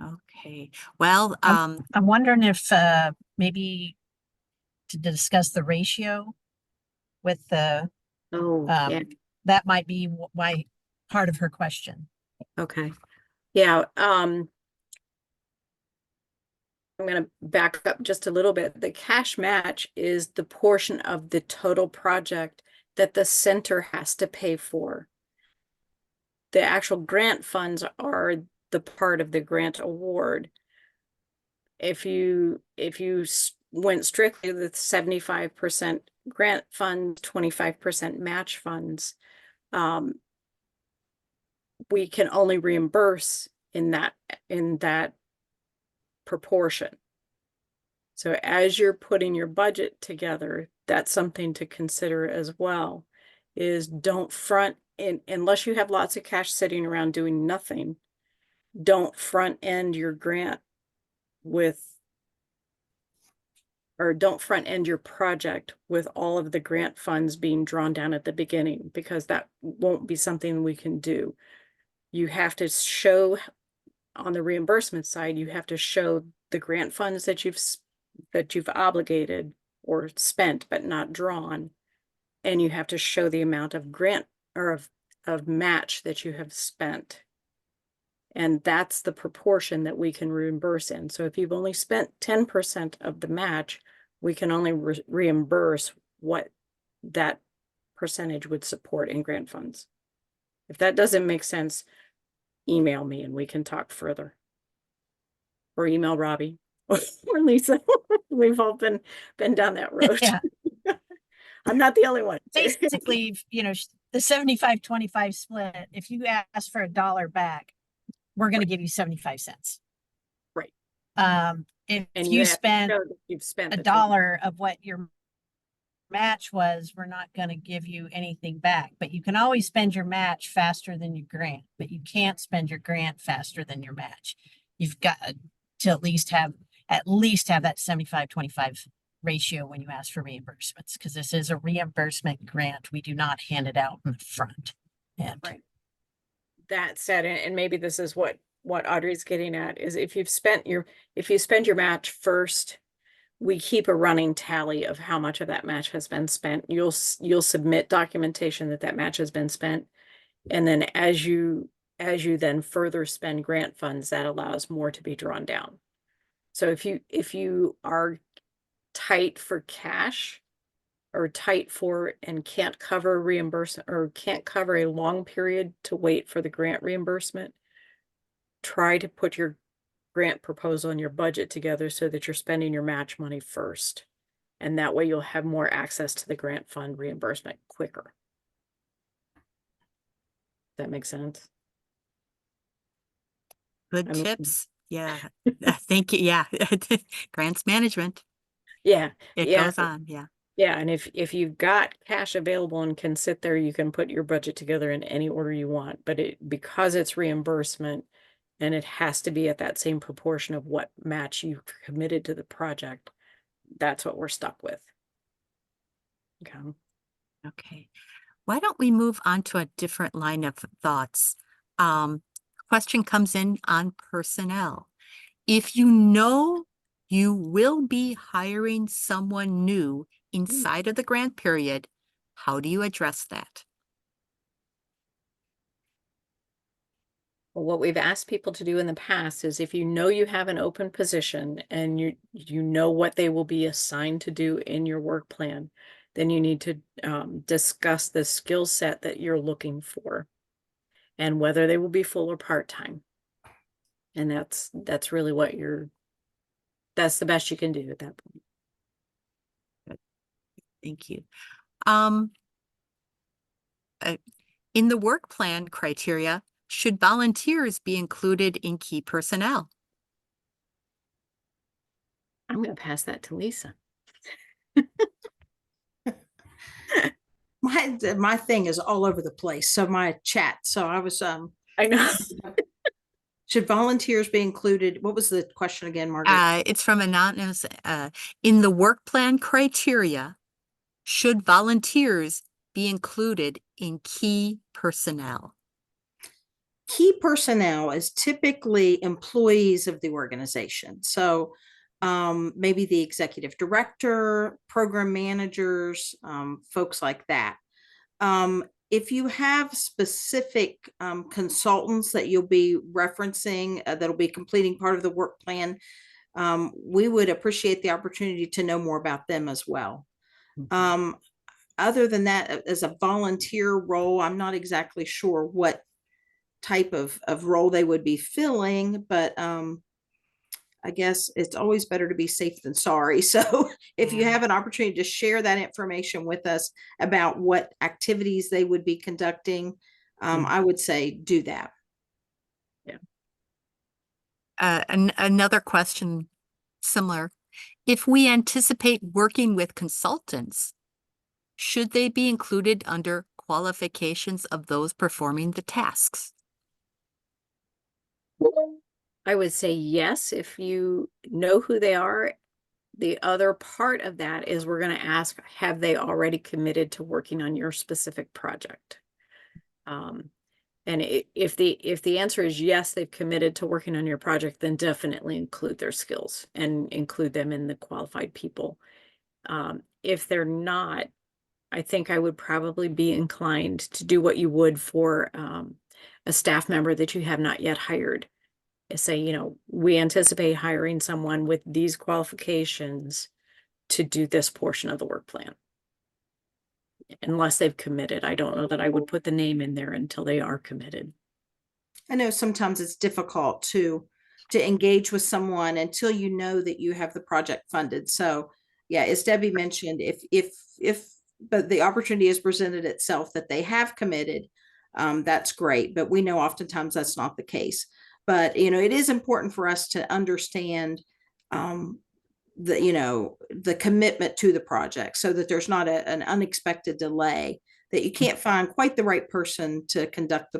Speaker 3: Okay, well,
Speaker 5: I'm wondering if maybe to discuss the ratio with the,
Speaker 2: Oh, yeah.
Speaker 5: that might be why part of her question.
Speaker 2: Okay. Yeah. I'm going to back up just a little bit. The cash match is the portion of the total project that the center has to pay for. The actual grant funds are the part of the grant award. If you went strictly with 75% grant funds, 25% match funds, we can only reimburse in that proportion. So as you're putting your budget together, that's something to consider as well, is don't front in, unless you have lots of cash sitting around doing nothing, don't front end your grant or don't front end your project with all of the grant funds being drawn down at the beginning, because that won't be something we can do. You have to show on the reimbursement side, you have to show the grant funds that you've obligated or spent but not drawn, and you have to show the amount of grant or of match that you have spent. And that's the proportion that we can reimburse in. So if you've only spent 10% of the match, we can only reimburse what that percentage would support in grant funds. If that doesn't make sense, email me and we can talk further. Or email Robbie or Lisa. We've all been down that road.
Speaker 5: Yeah.
Speaker 2: I'm not the only one.
Speaker 5: Basically, the 75-25 split, if you ask for $1 back, we're going to give you 75 cents.
Speaker 2: Right.
Speaker 5: If
Speaker 2: And
Speaker 5: you
Speaker 2: have to
Speaker 5: spent
Speaker 2: show that you've spent the
Speaker 5: $1 of what your match was, we're not going to give you anything back. But you can always spend your match faster than your grant, but you can't spend your grant faster than your match. You've got to at least have that 75-25 ratio when you ask for reimbursements, because this is a reimbursement grant. We do not hand it out in the front end.
Speaker 2: Right. That said, and maybe this is what Audrey's getting at, is if you spend your match first, we keep a running tally of how much of that match has been spent. You'll submit documentation that match has been spent, and then as you then further spend grant funds, that allows more to be drawn down. So if you are tight for cash or tight for and can't cover reimbursement or can't cover a long period to wait for the grant reimbursement, try to put your grant proposal and your budget together so that you're spending your match money first. And that way you'll have more access to the grant fund reimbursement quicker. That makes sense?
Speaker 3: Good
Speaker 2: I mean,
Speaker 3: tips. Yeah. Thank you. Yeah. Grants management.
Speaker 2: yeah,
Speaker 3: It
Speaker 2: yeah,
Speaker 3: goes on. Yeah.
Speaker 2: yeah. And if you've got cash available and can sit there, you can put your budget together in any order you want. But because it's reimbursement and it has to be at that same proportion of what match you've committed to the project, that's what we're stuck with. Okay.
Speaker 3: Okay. Why don't we move on to a different line of thoughts? Question comes in on personnel. If you know you will be hiring someone new inside of the grant period, how do you address that?
Speaker 2: Well, what we've asked people to do in the past is if you know you have an open position and you know what they will be assigned to do in your work plan, then you need to discuss the skill set that you're looking for and whether they will be full or part-time. And that's really what that's the best you can do at that point.
Speaker 3: Thank you. In the work plan criteria, should volunteers be included in key personnel?
Speaker 2: I'm going to pass that to Lisa.
Speaker 4: My thing is all over the place. So my chat. So I was
Speaker 2: I know.
Speaker 4: should volunteers be included? What was the question again, Margaret?
Speaker 3: It's from Anonymous. In the work plan criteria, should volunteers be included in key personnel?
Speaker 4: Key personnel is typically employees of the organization. So maybe the executive director, program managers, folks like that. If you have specific consultants that you'll be referencing that'll be completing part of the work plan, we would appreciate the opportunity to know more about them as well. Other than that, as a volunteer role, I'm not exactly sure what type of role they would be filling, but I guess it's always better to be safe than sorry. So if you have an opportunity to share that information with us about what activities they would be conducting, I would say do that.
Speaker 2: Yeah.
Speaker 3: Another question similar. If we anticipate working with consultants, should they be included under qualifications of those performing the tasks?
Speaker 2: I would say yes, if you know who they are. The other part of that is we're going to ask, have they already committed to working on your specific project? And if the answer is yes, they've committed to working on your project, then definitely include their skills and include them in the qualified people. If they're not, I think I would probably be inclined to do what you would for a staff member that you have not yet hired. Say, we anticipate hiring someone with these qualifications to do this portion of the work plan. Unless they've committed. I don't know that I would put the name in there until they are committed.
Speaker 4: I know sometimes it's difficult to engage with someone until you know that you have the project funded. So yeah, as Debbie mentioned, but the opportunity has presented itself that they have committed, that's great. But we know oftentimes that's not the case. But it is important for us to understand the commitment to the project so that there's not an unexpected delay, that you can't find quite the right person to conduct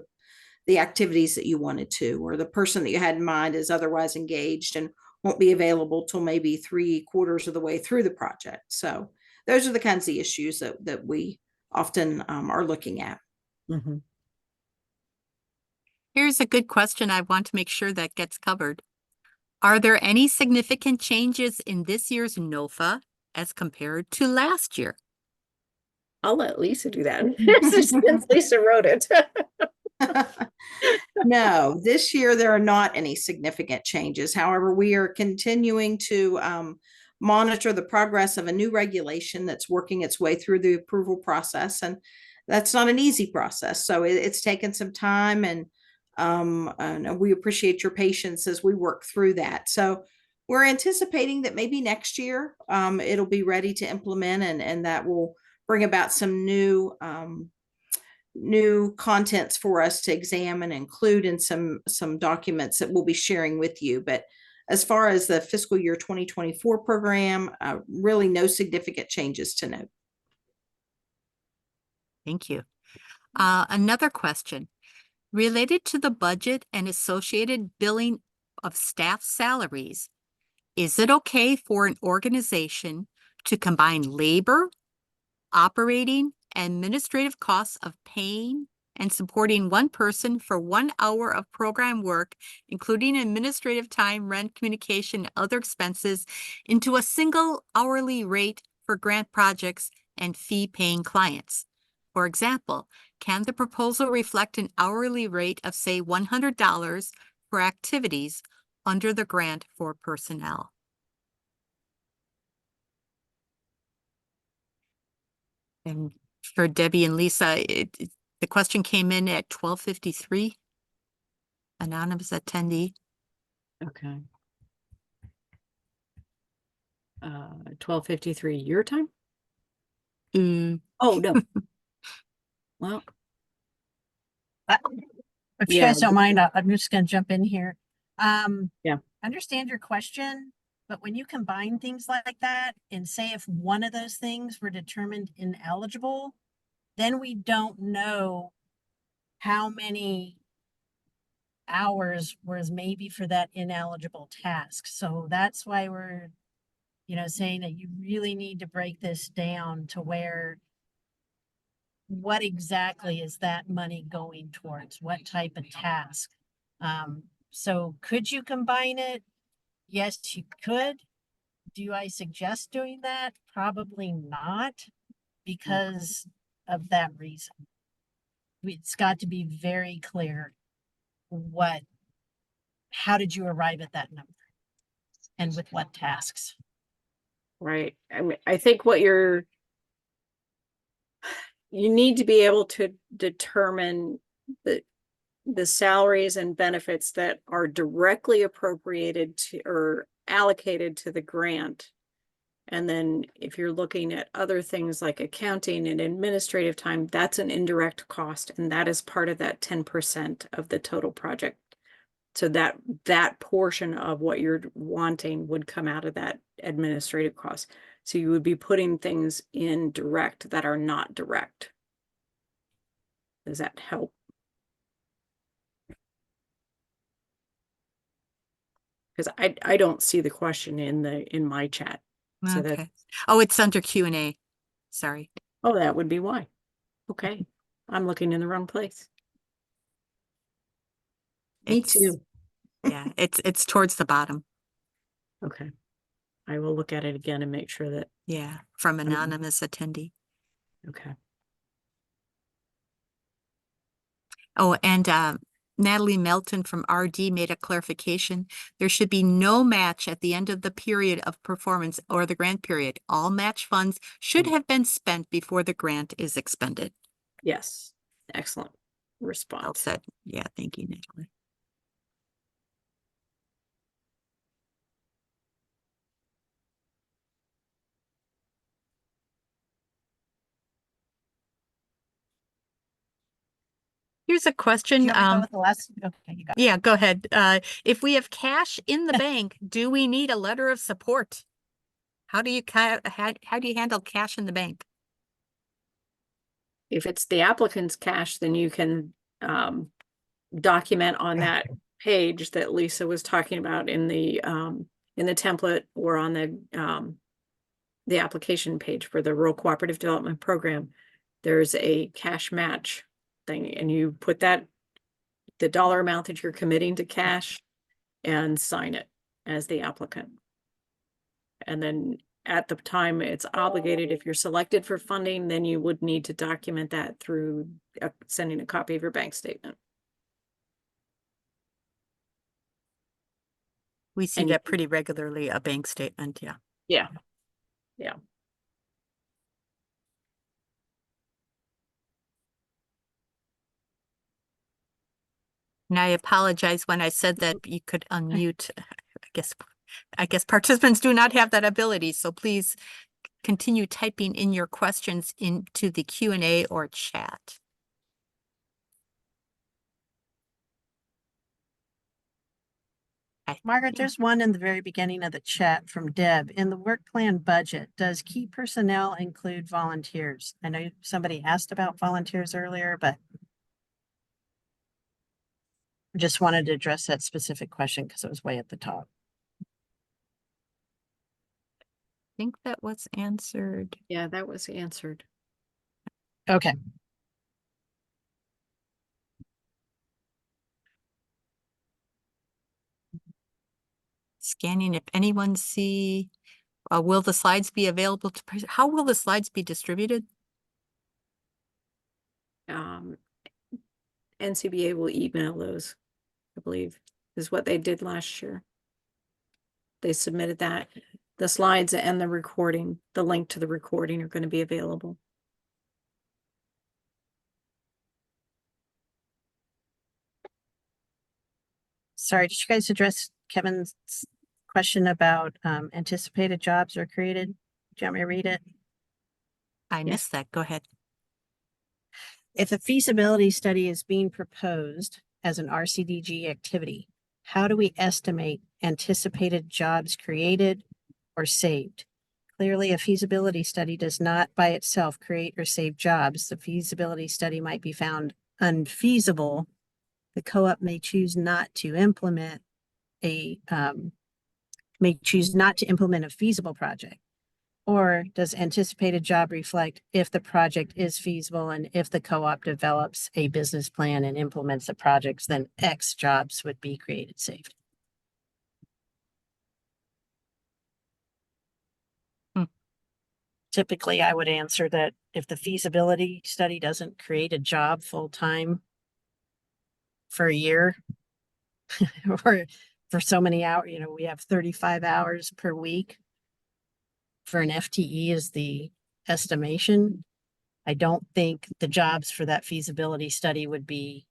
Speaker 4: the activities that you wanted to, or the person that you had in mind is otherwise engaged and won't be available till maybe 3/4 of the way through the project. So those are the kinds of issues that we often are looking at.
Speaker 2: Mm-hmm.
Speaker 3: Here's a good question I want to make sure that gets covered. Are there any significant changes in this year's NOFA as compared to last year?
Speaker 2: I'll let Lisa do that since Lisa wrote it.
Speaker 4: No, this year there are not any significant changes. However, we are continuing to monitor the progress of a new regulation that's working its way through the approval process. And that's not an easy process. So it's taken some time, and we appreciate your patience as we work through that. So we're anticipating that maybe next year it'll be ready to implement, and that will bring about some new contents for us to examine and include in some documents that we'll be sharing with you. But as far as the fiscal year 2024 program, really no significant changes to note.
Speaker 3: Thank you. Another question related to the budget and associated billing of staff salaries. Is it okay for an organization to combine labor, operating, and administrative costs of paying and supporting one person for 1 hour of program work, including administrative time, rent, communication, and other expenses, into a single hourly rate for grant projects and fee-paying clients? For example, can the proposal reflect an hourly rate of, say, $100 for activities under the grant for personnel? And for Debbie and Lisa, the question came in at 12:53. Anonymous attendee.
Speaker 2: Okay. 12:53 your time? Oh, no. Well,
Speaker 5: If you
Speaker 2: Yeah.
Speaker 5: guys don't mind, I'm just gonna jump in here.
Speaker 2: Yeah.
Speaker 5: Understand your question, but when you combine things like that and say if one of those things were determined ineligible, then we don't know how many hours was maybe for that ineligible task. So that's why we're, saying that you really need to break this down to where what exactly is that money going towards? What type of task? So could you combine it? Yes, you could. Do I suggest doing that? Probably not, because of that reason. It's got to be very clear how did you arrive at that number? And with what tasks?
Speaker 2: right. I mean, I think you need to be able to determine the salaries and benefits that are directly appropriated to or allocated to the grant. And then if you're looking at other things like accounting and administrative time, that's an indirect cost, and that is part of that 10% of the total project. So that portion of what you're wanting would come out of that administrative cost. So you would be putting things in direct that are not direct. Does that help? Because I don't see the question in my chat. So
Speaker 3: Okay. Oh, it's under Q&A. Sorry.
Speaker 2: Oh, that would be why. Okay. I'm looking in the wrong place.
Speaker 4: Me too.
Speaker 3: Yeah, it's towards the bottom.
Speaker 2: Okay. I will look at it again and make sure that,
Speaker 3: Yeah, from anonymous attendee.
Speaker 2: okay.
Speaker 3: Oh, and Natalie Melton from RD made a clarification. There should be no match at the end of the period of performance or the grant period. All match funds should have been spent before the grant is expended.
Speaker 2: Yes. Excellent
Speaker 3: Well
Speaker 2: response.
Speaker 3: said. Yeah, thank you, Natalie. Here's a question.
Speaker 5: Do you want me to go with the last? Okay, you got it.
Speaker 3: Yeah, go ahead. If we have cash in the bank, do we need a letter of support? How do you handle cash in the bank?
Speaker 2: If it's the applicant's cash, then you can document on that page that Lisa was talking about in the template or on the application page for the Rural Cooperative Development Program. There's a cash match thing, and you put the dollar amount that you're committing to cash and sign it as the applicant. And then at the time it's obligated, if you're selected for funding, then you would need to document that through sending a copy of your bank statement.
Speaker 3: We see
Speaker 2: And you
Speaker 3: that pretty regularly, a bank statement, yeah.
Speaker 2: Yeah. Yeah.
Speaker 3: And I apologize when I said that you could unmute. I guess participants do not have that ability, so please continue typing in your questions into the Q&A or chat.
Speaker 5: Margaret, there's one in the very beginning of the chat from Deb. In the work plan budget, does key personnel include volunteers? I know somebody asked about volunteers earlier, but just wanted to address that specific question because it was way at the top.
Speaker 3: I think that was answered.
Speaker 2: Yeah, that was answered.
Speaker 5: Okay.
Speaker 3: Scanning if anyone see, will the slides be available to, how will the slides be distributed?
Speaker 2: NCBA will email those, I believe, is what they did last year. They submitted that. The slides and the recording, the link to the recording are going to be available.
Speaker 5: Sorry, did you guys address Kevin's question about anticipated jobs are created? Do you want me to read it?
Speaker 3: I missed that. Go ahead.
Speaker 5: If a feasibility study is being proposed as an RCDG activity, how do we estimate anticipated jobs created or saved? Clearly, a feasibility study does not by itself create or save jobs. The feasibility study might be found unfeasible. The co-op may choose not to implement a feasible project. Or does anticipated job reflect if the project is feasible and if the co-op develops a business plan and implements the projects, then X jobs would be created, saved? Typically, I would answer that if the feasibility study doesn't create a job full-time for a year or for so many hours, we have 35 hours per week for an FTE is the estimation. I don't think the jobs for that feasibility study would be,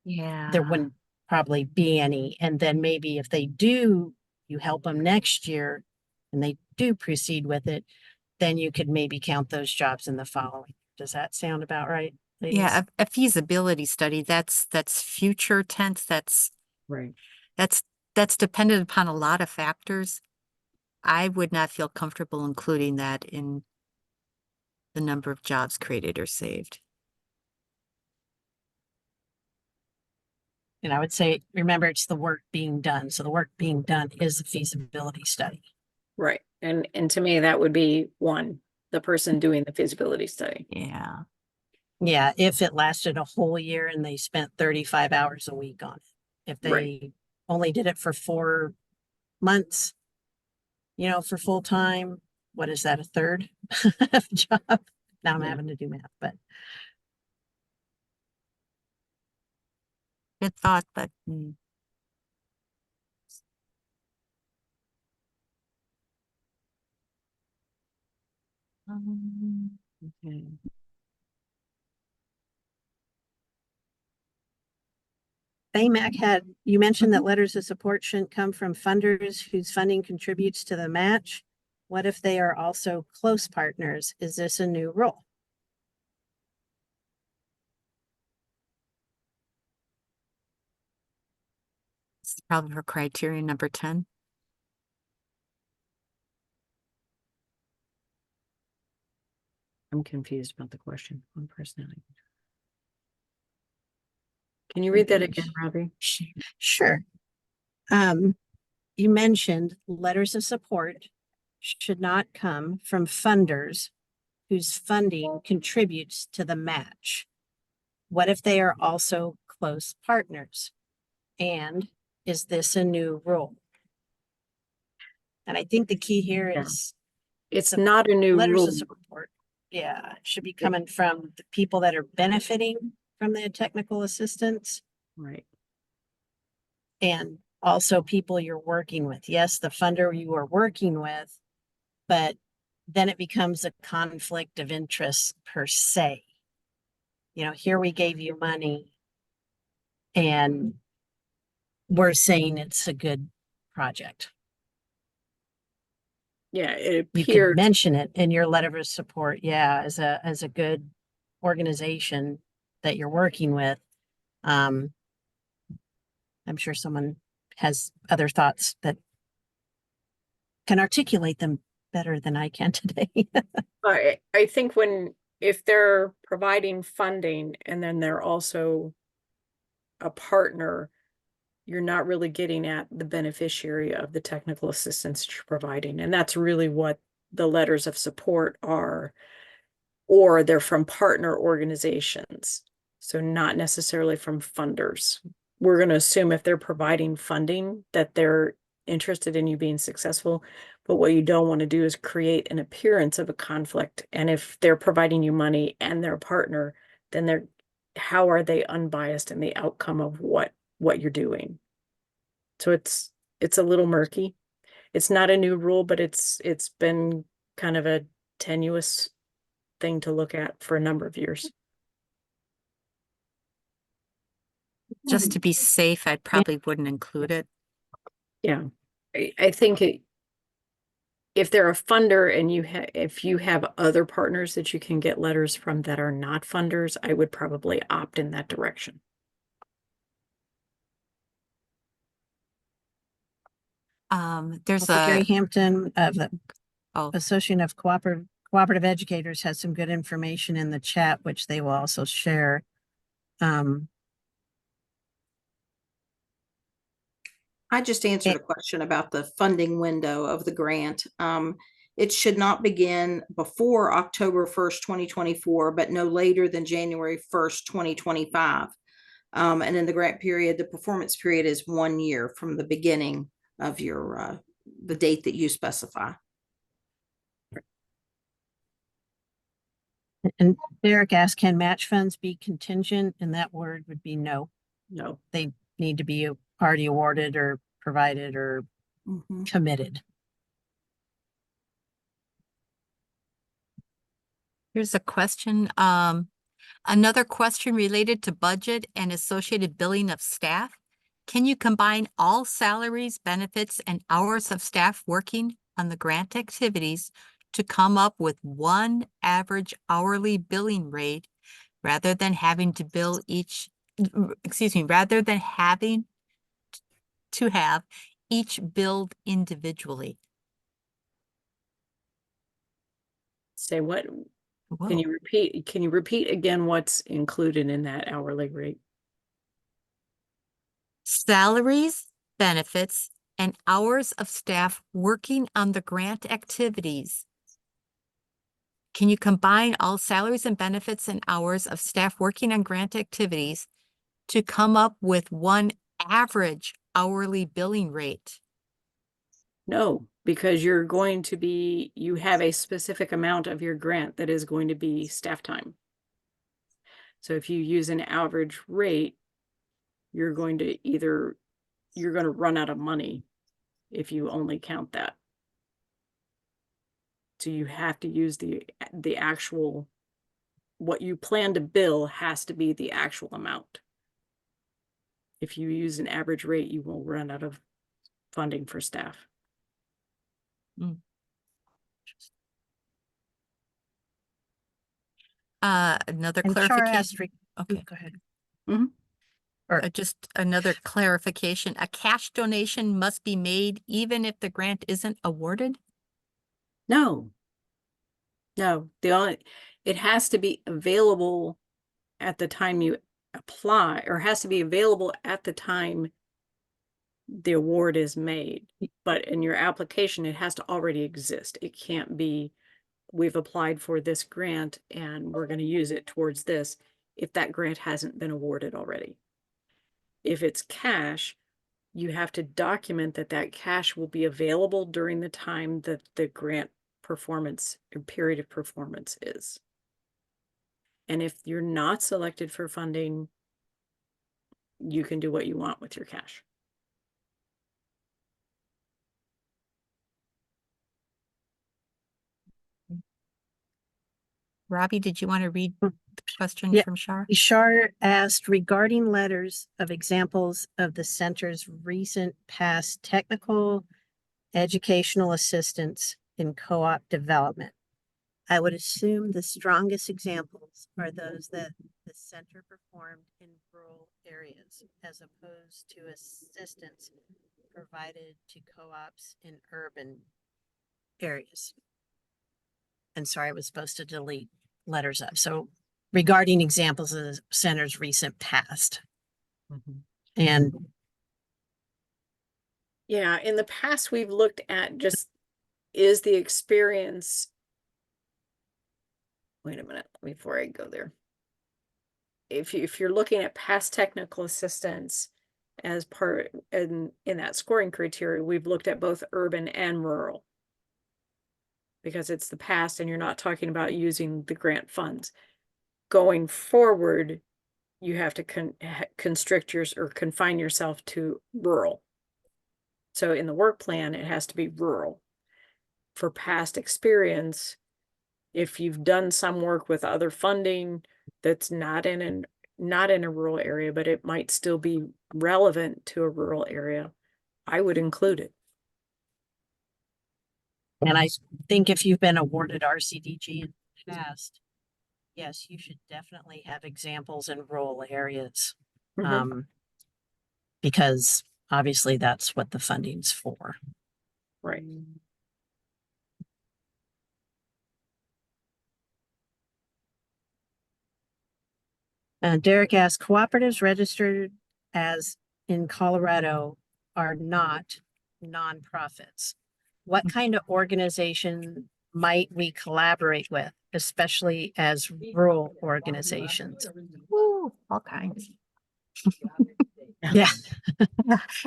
Speaker 5: there wouldn't probably be any. And then maybe if they do, you help them next year and they do proceed with it, then you could maybe count those jobs in the following. Does that sound about right, ladies?
Speaker 3: Yeah, a feasibility study, that's future tense. That's
Speaker 2: Right.
Speaker 3: That's dependent upon a lot of factors. I would not feel comfortable including that in the number of jobs created or saved.
Speaker 5: And I would say, remember, it's the work being done. So the work being done is the feasibility study.
Speaker 2: Right. And to me, that would be the person doing the feasibility study.
Speaker 3: Yeah.
Speaker 5: Yeah, if it lasted a whole year and they spent 35 hours a week on it. If they
Speaker 2: Right.
Speaker 5: only did it for 4 months, for full time, what is that, a third of job? Now I'm
Speaker 2: Yeah.
Speaker 5: having to do math, but
Speaker 3: Good thought, but
Speaker 2: Okay.
Speaker 5: BayMac you mentioned that letters of support shouldn't come from funders whose funding contributes to the match. What if they are also close partners? Is this a new rule?
Speaker 3: it's probably for criteria number 10.
Speaker 2: I'm confused about the question on personality. Can you read that again, Robbie?
Speaker 5: Sure. You mentioned letters of support should not come from funders whose funding contributes to the match. What if they are also close partners? And is this a new rule? And I think the key here
Speaker 2: Yeah.
Speaker 5: is
Speaker 2: It's
Speaker 5: the
Speaker 2: not a new
Speaker 5: letters
Speaker 2: rule.
Speaker 5: of support. Yeah, it should be coming from the people that are benefiting from the technical assistance
Speaker 2: Right.
Speaker 5: and also people you're working with. Yes, the funder you are working with, but then it becomes a conflict of interest per se. You know, here we gave you money and we're saying it's a good project.
Speaker 2: Yeah, it
Speaker 5: You
Speaker 2: appears.
Speaker 5: could mention it in your letter of support, yeah, as a good organization that you're working with. I'm sure someone has other thoughts that can articulate them better than I can today.
Speaker 2: I think if they're providing funding and then they're also a partner, you're not really getting at the beneficiary of the technical assistance you're providing. And that's really what the letters of support are, or they're from partner organizations. So not necessarily from funders. We're going to assume if they're providing funding that they're interested in you being successful. But what you don't want to do is create an appearance of a conflict. And if they're providing you money and they're a partner, then how are they unbiased in the outcome of what you're doing? So it's a little murky. It's not a new rule, but it's been kind of a tenuous thing to look at for a number of years.
Speaker 3: Just to be safe, I probably wouldn't include it.
Speaker 2: Yeah, I think if they're a funder and if you have other partners that you can get letters from that are not funders, I would probably opt in that direction.
Speaker 3: There's
Speaker 5: Gary
Speaker 3: a
Speaker 5: Hampton of the
Speaker 3: oh,
Speaker 5: Association of Cooperative Educators has some good information in the chat, which they will also share.
Speaker 4: I just answered a question about the funding window of the grant. It should not begin before October 1st, 2024, but no later than January 1st, 2025. And in the grant period, the performance period is 1 year from the beginning of your the date that you specify.
Speaker 5: And Derek asked, can match funds be contingent? And that word would be no.
Speaker 2: No.
Speaker 5: They need to be party awarded or provided or committed.
Speaker 3: here's a question. Another question related to budget and associated billing of staff. Can you combine all salaries, benefits, and hours of staff working on the grant activities to come up with one average hourly billing rate rather than having to bill rather than having to have each billed individually?
Speaker 2: Say what?
Speaker 3: Whoa.
Speaker 2: Can you repeat again what's included in that hourly rate?
Speaker 3: Salaries, benefits, and hours of staff working on the grant activities. Can you combine all salaries and benefits and hours of staff working on grant activities to come up with one average hourly billing rate?
Speaker 2: No, because you have a specific amount of your grant that is going to be staff time. So if you use an average rate, you're going to run out of money if you only count that. So you have to use the actual, what you plan to bill has to be the actual amount. If you use an average rate, you will run out of funding for staff.
Speaker 3: Another
Speaker 5: And Char
Speaker 3: clarification.
Speaker 5: asked, okay, go ahead.
Speaker 3: Or just another clarification. A cash donation must be made even if the grant isn't awarded?
Speaker 2: No. It has to be available at the time you apply, or has to be available at the time the award is made. But in your application, it has to already exist. It can't be, we've applied for this grant and we're going to use it towards this if that grant hasn't been awarded already. If it's cash, you have to document that cash will be available during the time that the grant performance or period of performance is. And if you're not selected for funding, you can do what you want with your cash.
Speaker 3: Robbie, did you want to read the question
Speaker 5: Yeah.
Speaker 3: from Shar?
Speaker 5: Shar asked regarding letters of examples of the center's recent past technical educational assistance in co-op development. I would assume the strongest examples are those that the center performed in rural areas as opposed to assistance provided to co-ops in urban areas. And sorry, I was supposed to delete letters up. So regarding examples of the center's recent past. And
Speaker 2: Yeah, in the past, we've looked at just, is the experience, wait a minute, before I go there. If you're looking at past technical assistance as part in that scoring criteria, we've looked at both urban and rural. Because it's the past and you're not talking about using the grant funds. Going forward, you have to constrict or confine yourself to rural. So in the work plan, it has to be rural. For past experience, if you've done some work with other funding that's not in a rural area, but it might still be relevant to a rural area, I would include it.
Speaker 5: And I think if you've been awarded RCDG in the past, yes, you should definitely have examples in rural areas. Because obviously that's what the funding's for.
Speaker 2: Right.
Speaker 5: Derek asked, cooperatives registered as in Colorado are not nonprofits. What kind of organization might we collaborate with, especially as rural organizations?
Speaker 3: Woo, all kinds.
Speaker 5: Yeah.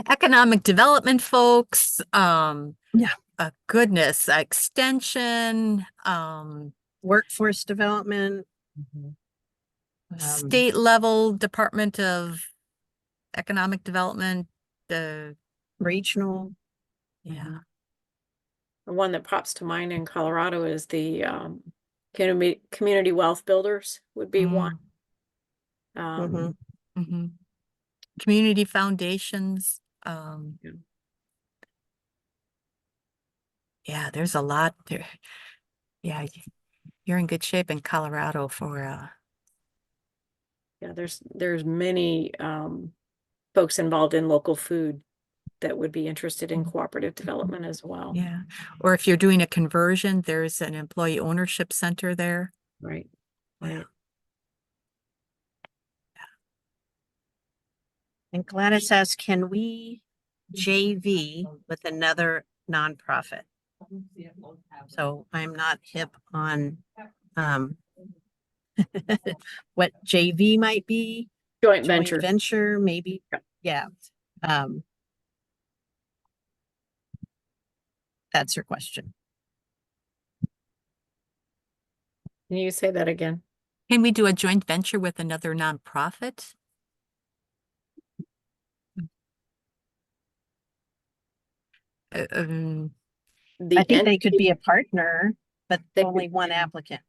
Speaker 3: Economic development folks,
Speaker 5: Yeah.
Speaker 3: Goodness, extension,
Speaker 5: Workforce development.
Speaker 3: state level Department of Economic Development,
Speaker 5: Regional.
Speaker 3: yeah.
Speaker 2: The one that pops to mind in Colorado is the community wealth builders would be one.
Speaker 3: Community foundations, yeah, there's a lot there. Yeah, you're in good shape in Colorado for
Speaker 2: Yeah, there's many folks involved in local food that would be interested in cooperative development as well.
Speaker 3: yeah. Or if you're doing a conversion, there's an employee ownership center there.
Speaker 2: Right.
Speaker 3: Right.
Speaker 5: And Gladys asks, can we JV with another nonprofit? So I'm not hip on what JV might be.
Speaker 2: Joint
Speaker 5: Joint
Speaker 2: venture.
Speaker 5: venture, maybe. Yeah. That's your question.
Speaker 2: Can you say that again?
Speaker 3: Can we do a joint venture with another nonprofit?
Speaker 5: I think they could be a partner, but only one applicant.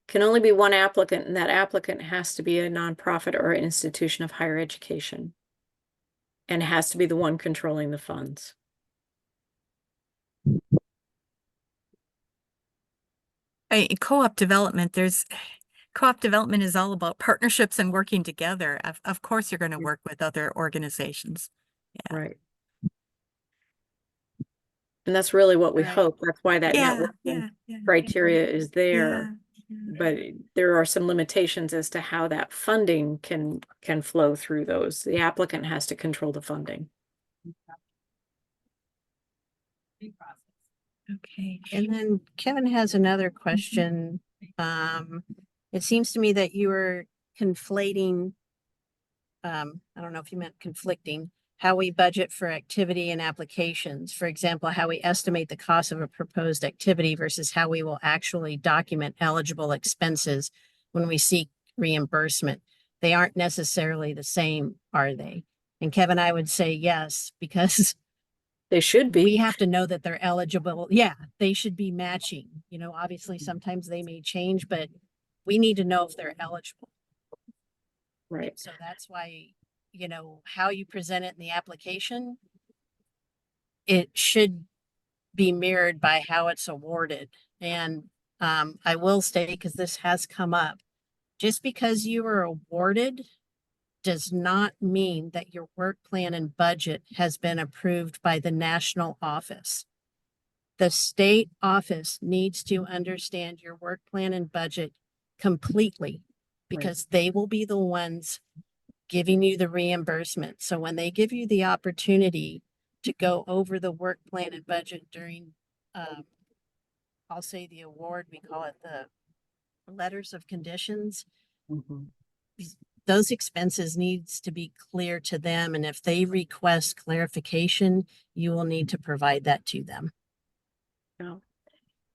Speaker 2: Can only be one applicant, and that applicant has to be a nonprofit or an institution of higher education. And it has to be the one controlling the funds.
Speaker 3: Co-op development, co-op development is all about partnerships and working together. Of course, you're going to work with other organizations. Yeah.
Speaker 2: Right. And that's really what we hope. That's why that networking criteria is there. But there are some limitations as to how that funding can flow through those. The applicant has to control the funding.
Speaker 3: Okay.
Speaker 5: And then Kevin has another question. It seems to me that you were conflating, I don't know if you meant conflicting, how we budget for activity and applications. For example, how we estimate the cost of a proposed activity versus how we will actually document eligible expenses when we seek reimbursement. They aren't necessarily the same, are they? And Kevin, I would say yes, because
Speaker 2: they should be.
Speaker 5: We have to know that they're eligible. Yeah, they should be matching. You know, obviously sometimes they may change, but we need to know if they're eligible.
Speaker 2: Right.
Speaker 5: So that's why, how you present it in the application, it should be mirrored by how it's awarded. And I will state, because this has come up, just because you were awarded does not mean that your work plan and budget has been approved by the national office. The state office needs to understand your work plan and budget completely, because they will be the ones giving you the reimbursement. So when they give you the opportunity to go over the work plan and budget during, I'll say the award, we call it the letters of conditions, those expenses needs to be clear to them. And if they request clarification, you will need to provide that to them.
Speaker 2: No.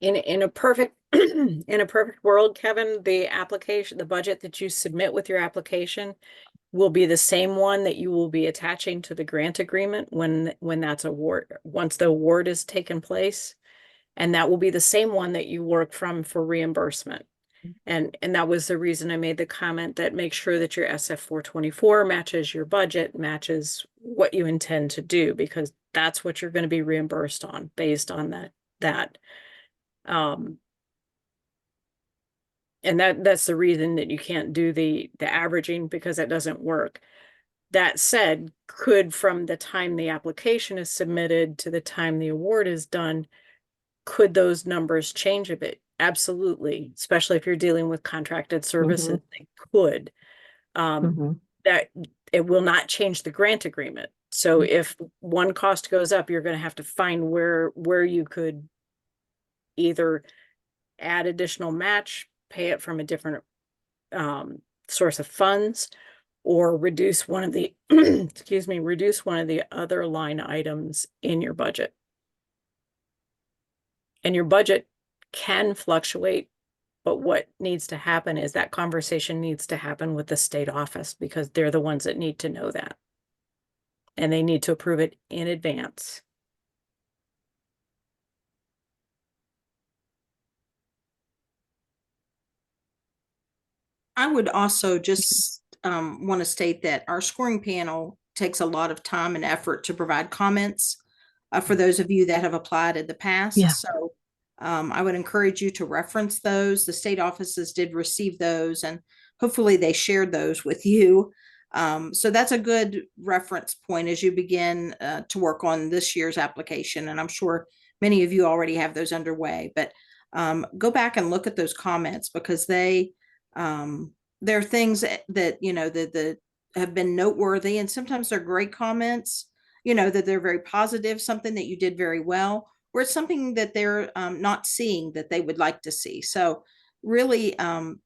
Speaker 2: In a perfect in a perfect world, Kevin, the budget that you submit with your application will be the same one that you will be attaching to the grant agreement when that's once the award is taken place. And that will be the same one that you work from for reimbursement. And that was the reason I made the comment that make sure that your SF 424 matches your budget, matches what you intend to do, because that's what you're going to be reimbursed on based on that. And that's the reason that you can't do the averaging, because that doesn't work. That said, from the time the application is submitted to the time the award is done, could those numbers change a bit? Absolutely, especially if you're dealing with contracted services, they could. That it will not change the grant agreement. So if one cost goes up, you're going to have to find where you could either add additional match, pay it from a different source of funds, or reduce one of the reduce one of the other line items in your budget. And your budget can fluctuate, but what needs to happen is that conversation needs to happen with the state office, because they're the ones that need to know that. And they need to approve it in advance.
Speaker 4: I would also just want to state that our scoring panel takes a lot of time and effort to provide comments for those of you that have applied in the past.
Speaker 5: Yeah.
Speaker 4: So I would encourage you to reference those. The state offices did receive those, and hopefully they shared those with you. So that's a good reference point as you begin to work on this year's application. And I'm sure many of you already have those underway, but go back and look at those comments, because there are things that that have been noteworthy, and sometimes they're great comments, that they're very positive, something that you did very well, or it's something that they're not seeing that they would like to see. So really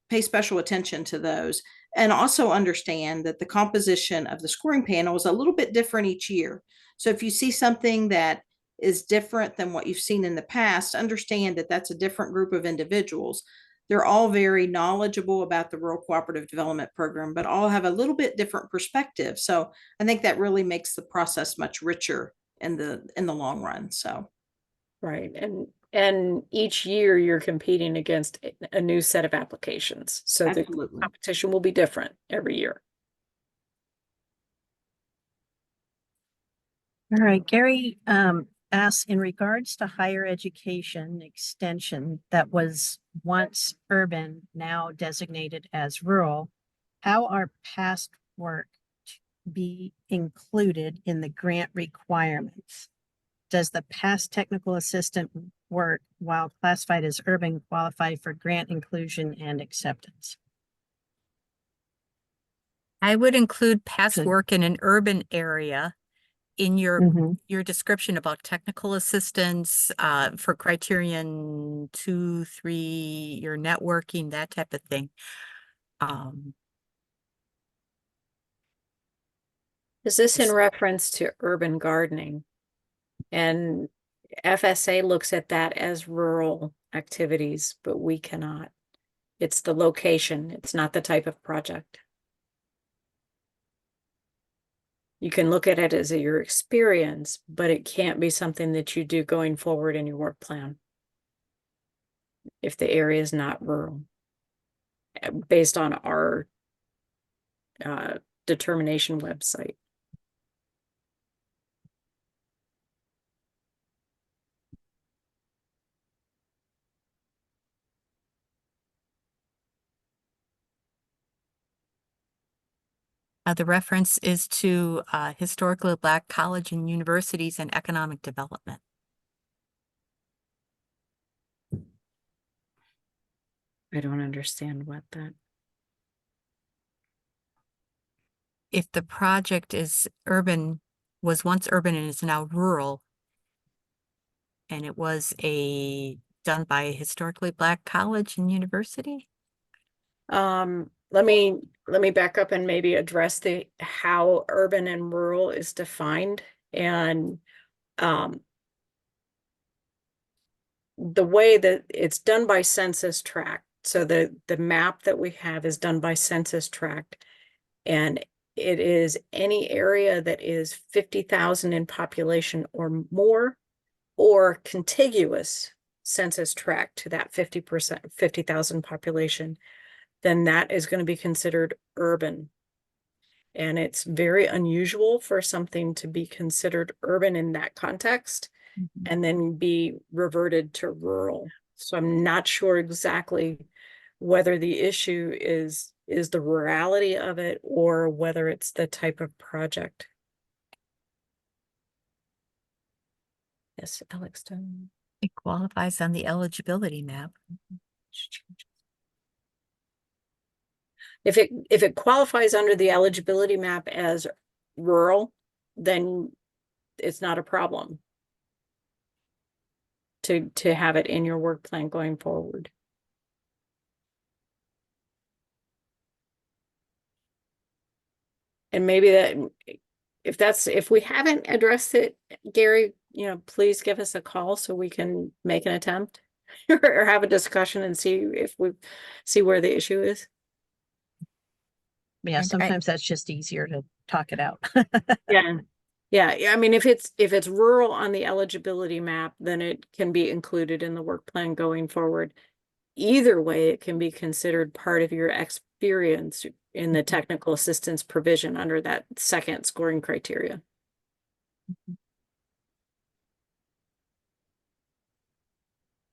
Speaker 4: pay special attention to those, and also understand that the composition of the scoring panel is a little bit different each year. So if you see something that is different than what you've seen in the past, understand that that's a different group of individuals. They're all very knowledgeable about the Rural Cooperative Development Program, but all have a little bit different perspective. So I think that really makes the process much richer in the long run. So
Speaker 2: right. And each year you're competing against a new set of applications. So
Speaker 4: absolutely,
Speaker 2: the competition will be different every year.
Speaker 5: All right, Gary asks, in regards to higher education extension that was once urban, now designated as rural, how are past work to be included in the grant requirements? Does the past technical assistant work, while classified as urban, qualify for grant inclusion and acceptance?
Speaker 6: I would include past
Speaker 5: Good.
Speaker 6: work in an urban area in your description about technical assistance for criterion 2, 3, your networking, that type of thing.
Speaker 2: Is this in reference to urban gardening? And FSA looks at that as rural activities, but we cannot. It's the location, it's not the type of project. You can look at it as your experience, but it can't be something that you do going forward in your work plan if the area is not rural. based on our determination website.
Speaker 6: The reference is to historically Black college and universities and economic development.
Speaker 2: I don't understand what that.
Speaker 6: If the project is urban, was once urban and is now rural, and it was done by a historically Black college and university?
Speaker 2: Let me back up and maybe address how urban and rural is defined, and the way that it's done by census tract. So the map that we have is done by census tract, and it is any area that is 50,000 in population or more, or contiguous census tract to that 50,000 population, then that is going to be considered urban. And it's very unusual for something to be considered urban in that context and then be reverted to rural. So I'm not sure exactly whether the issue is the rurality of it or whether it's the type of project. Yes, Alex.
Speaker 6: It qualifies on the eligibility map.
Speaker 2: If it qualifies under the eligibility map as rural, then it's not a problem to have it in your work plan going forward. And maybe that if we haven't addressed it, Gary, please give us a call so we can make an attempt or have a discussion and see where the issue is.
Speaker 5: Yeah,
Speaker 6: And
Speaker 5: sometimes that's just easier to talk it out.
Speaker 2: Yeah. I mean, if it's rural on the eligibility map, then it can be included in the work plan going forward. Either way, it can be considered part of your experience in the technical assistance provision under that second scoring criteria.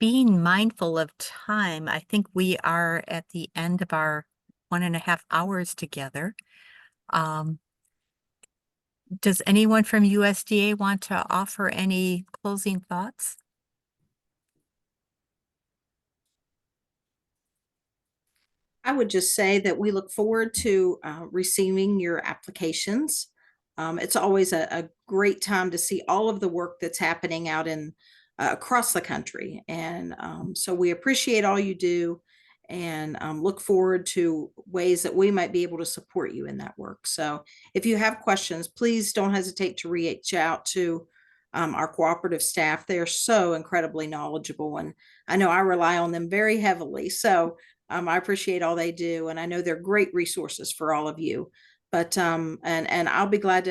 Speaker 6: Being mindful of time, I think we are at the end of our 1.5 hours together. Does anyone from USDA want to offer any closing thoughts?
Speaker 4: I would just say that we look forward to receiving your applications. It's always a great time to see all of the work that's happening out in across the country. And so we appreciate all you do and look forward to ways that we might be able to support you in that work. So if you have questions, please don't hesitate to reach out to our cooperative staff. They are so incredibly knowledgeable, and I know I rely on them very heavily. So I appreciate all they do, and I know they're great resources for all of you. But and I'll be glad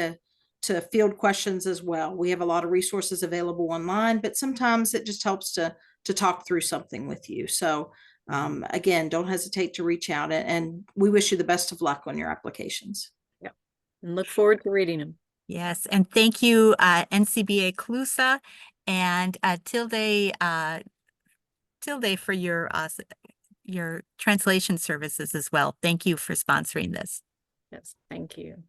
Speaker 4: to field questions as well. We have a lot of resources available online, but sometimes it just helps to talk through something with you. So again, don't hesitate to reach out, and we wish you the best of luck on your applications.
Speaker 2: Yeah, and look forward to reading them.
Speaker 6: Yes, and thank you, NCBA CLUSA and Tilde for your translation services as well. Thank you for sponsoring this.
Speaker 2: Yes, thank you.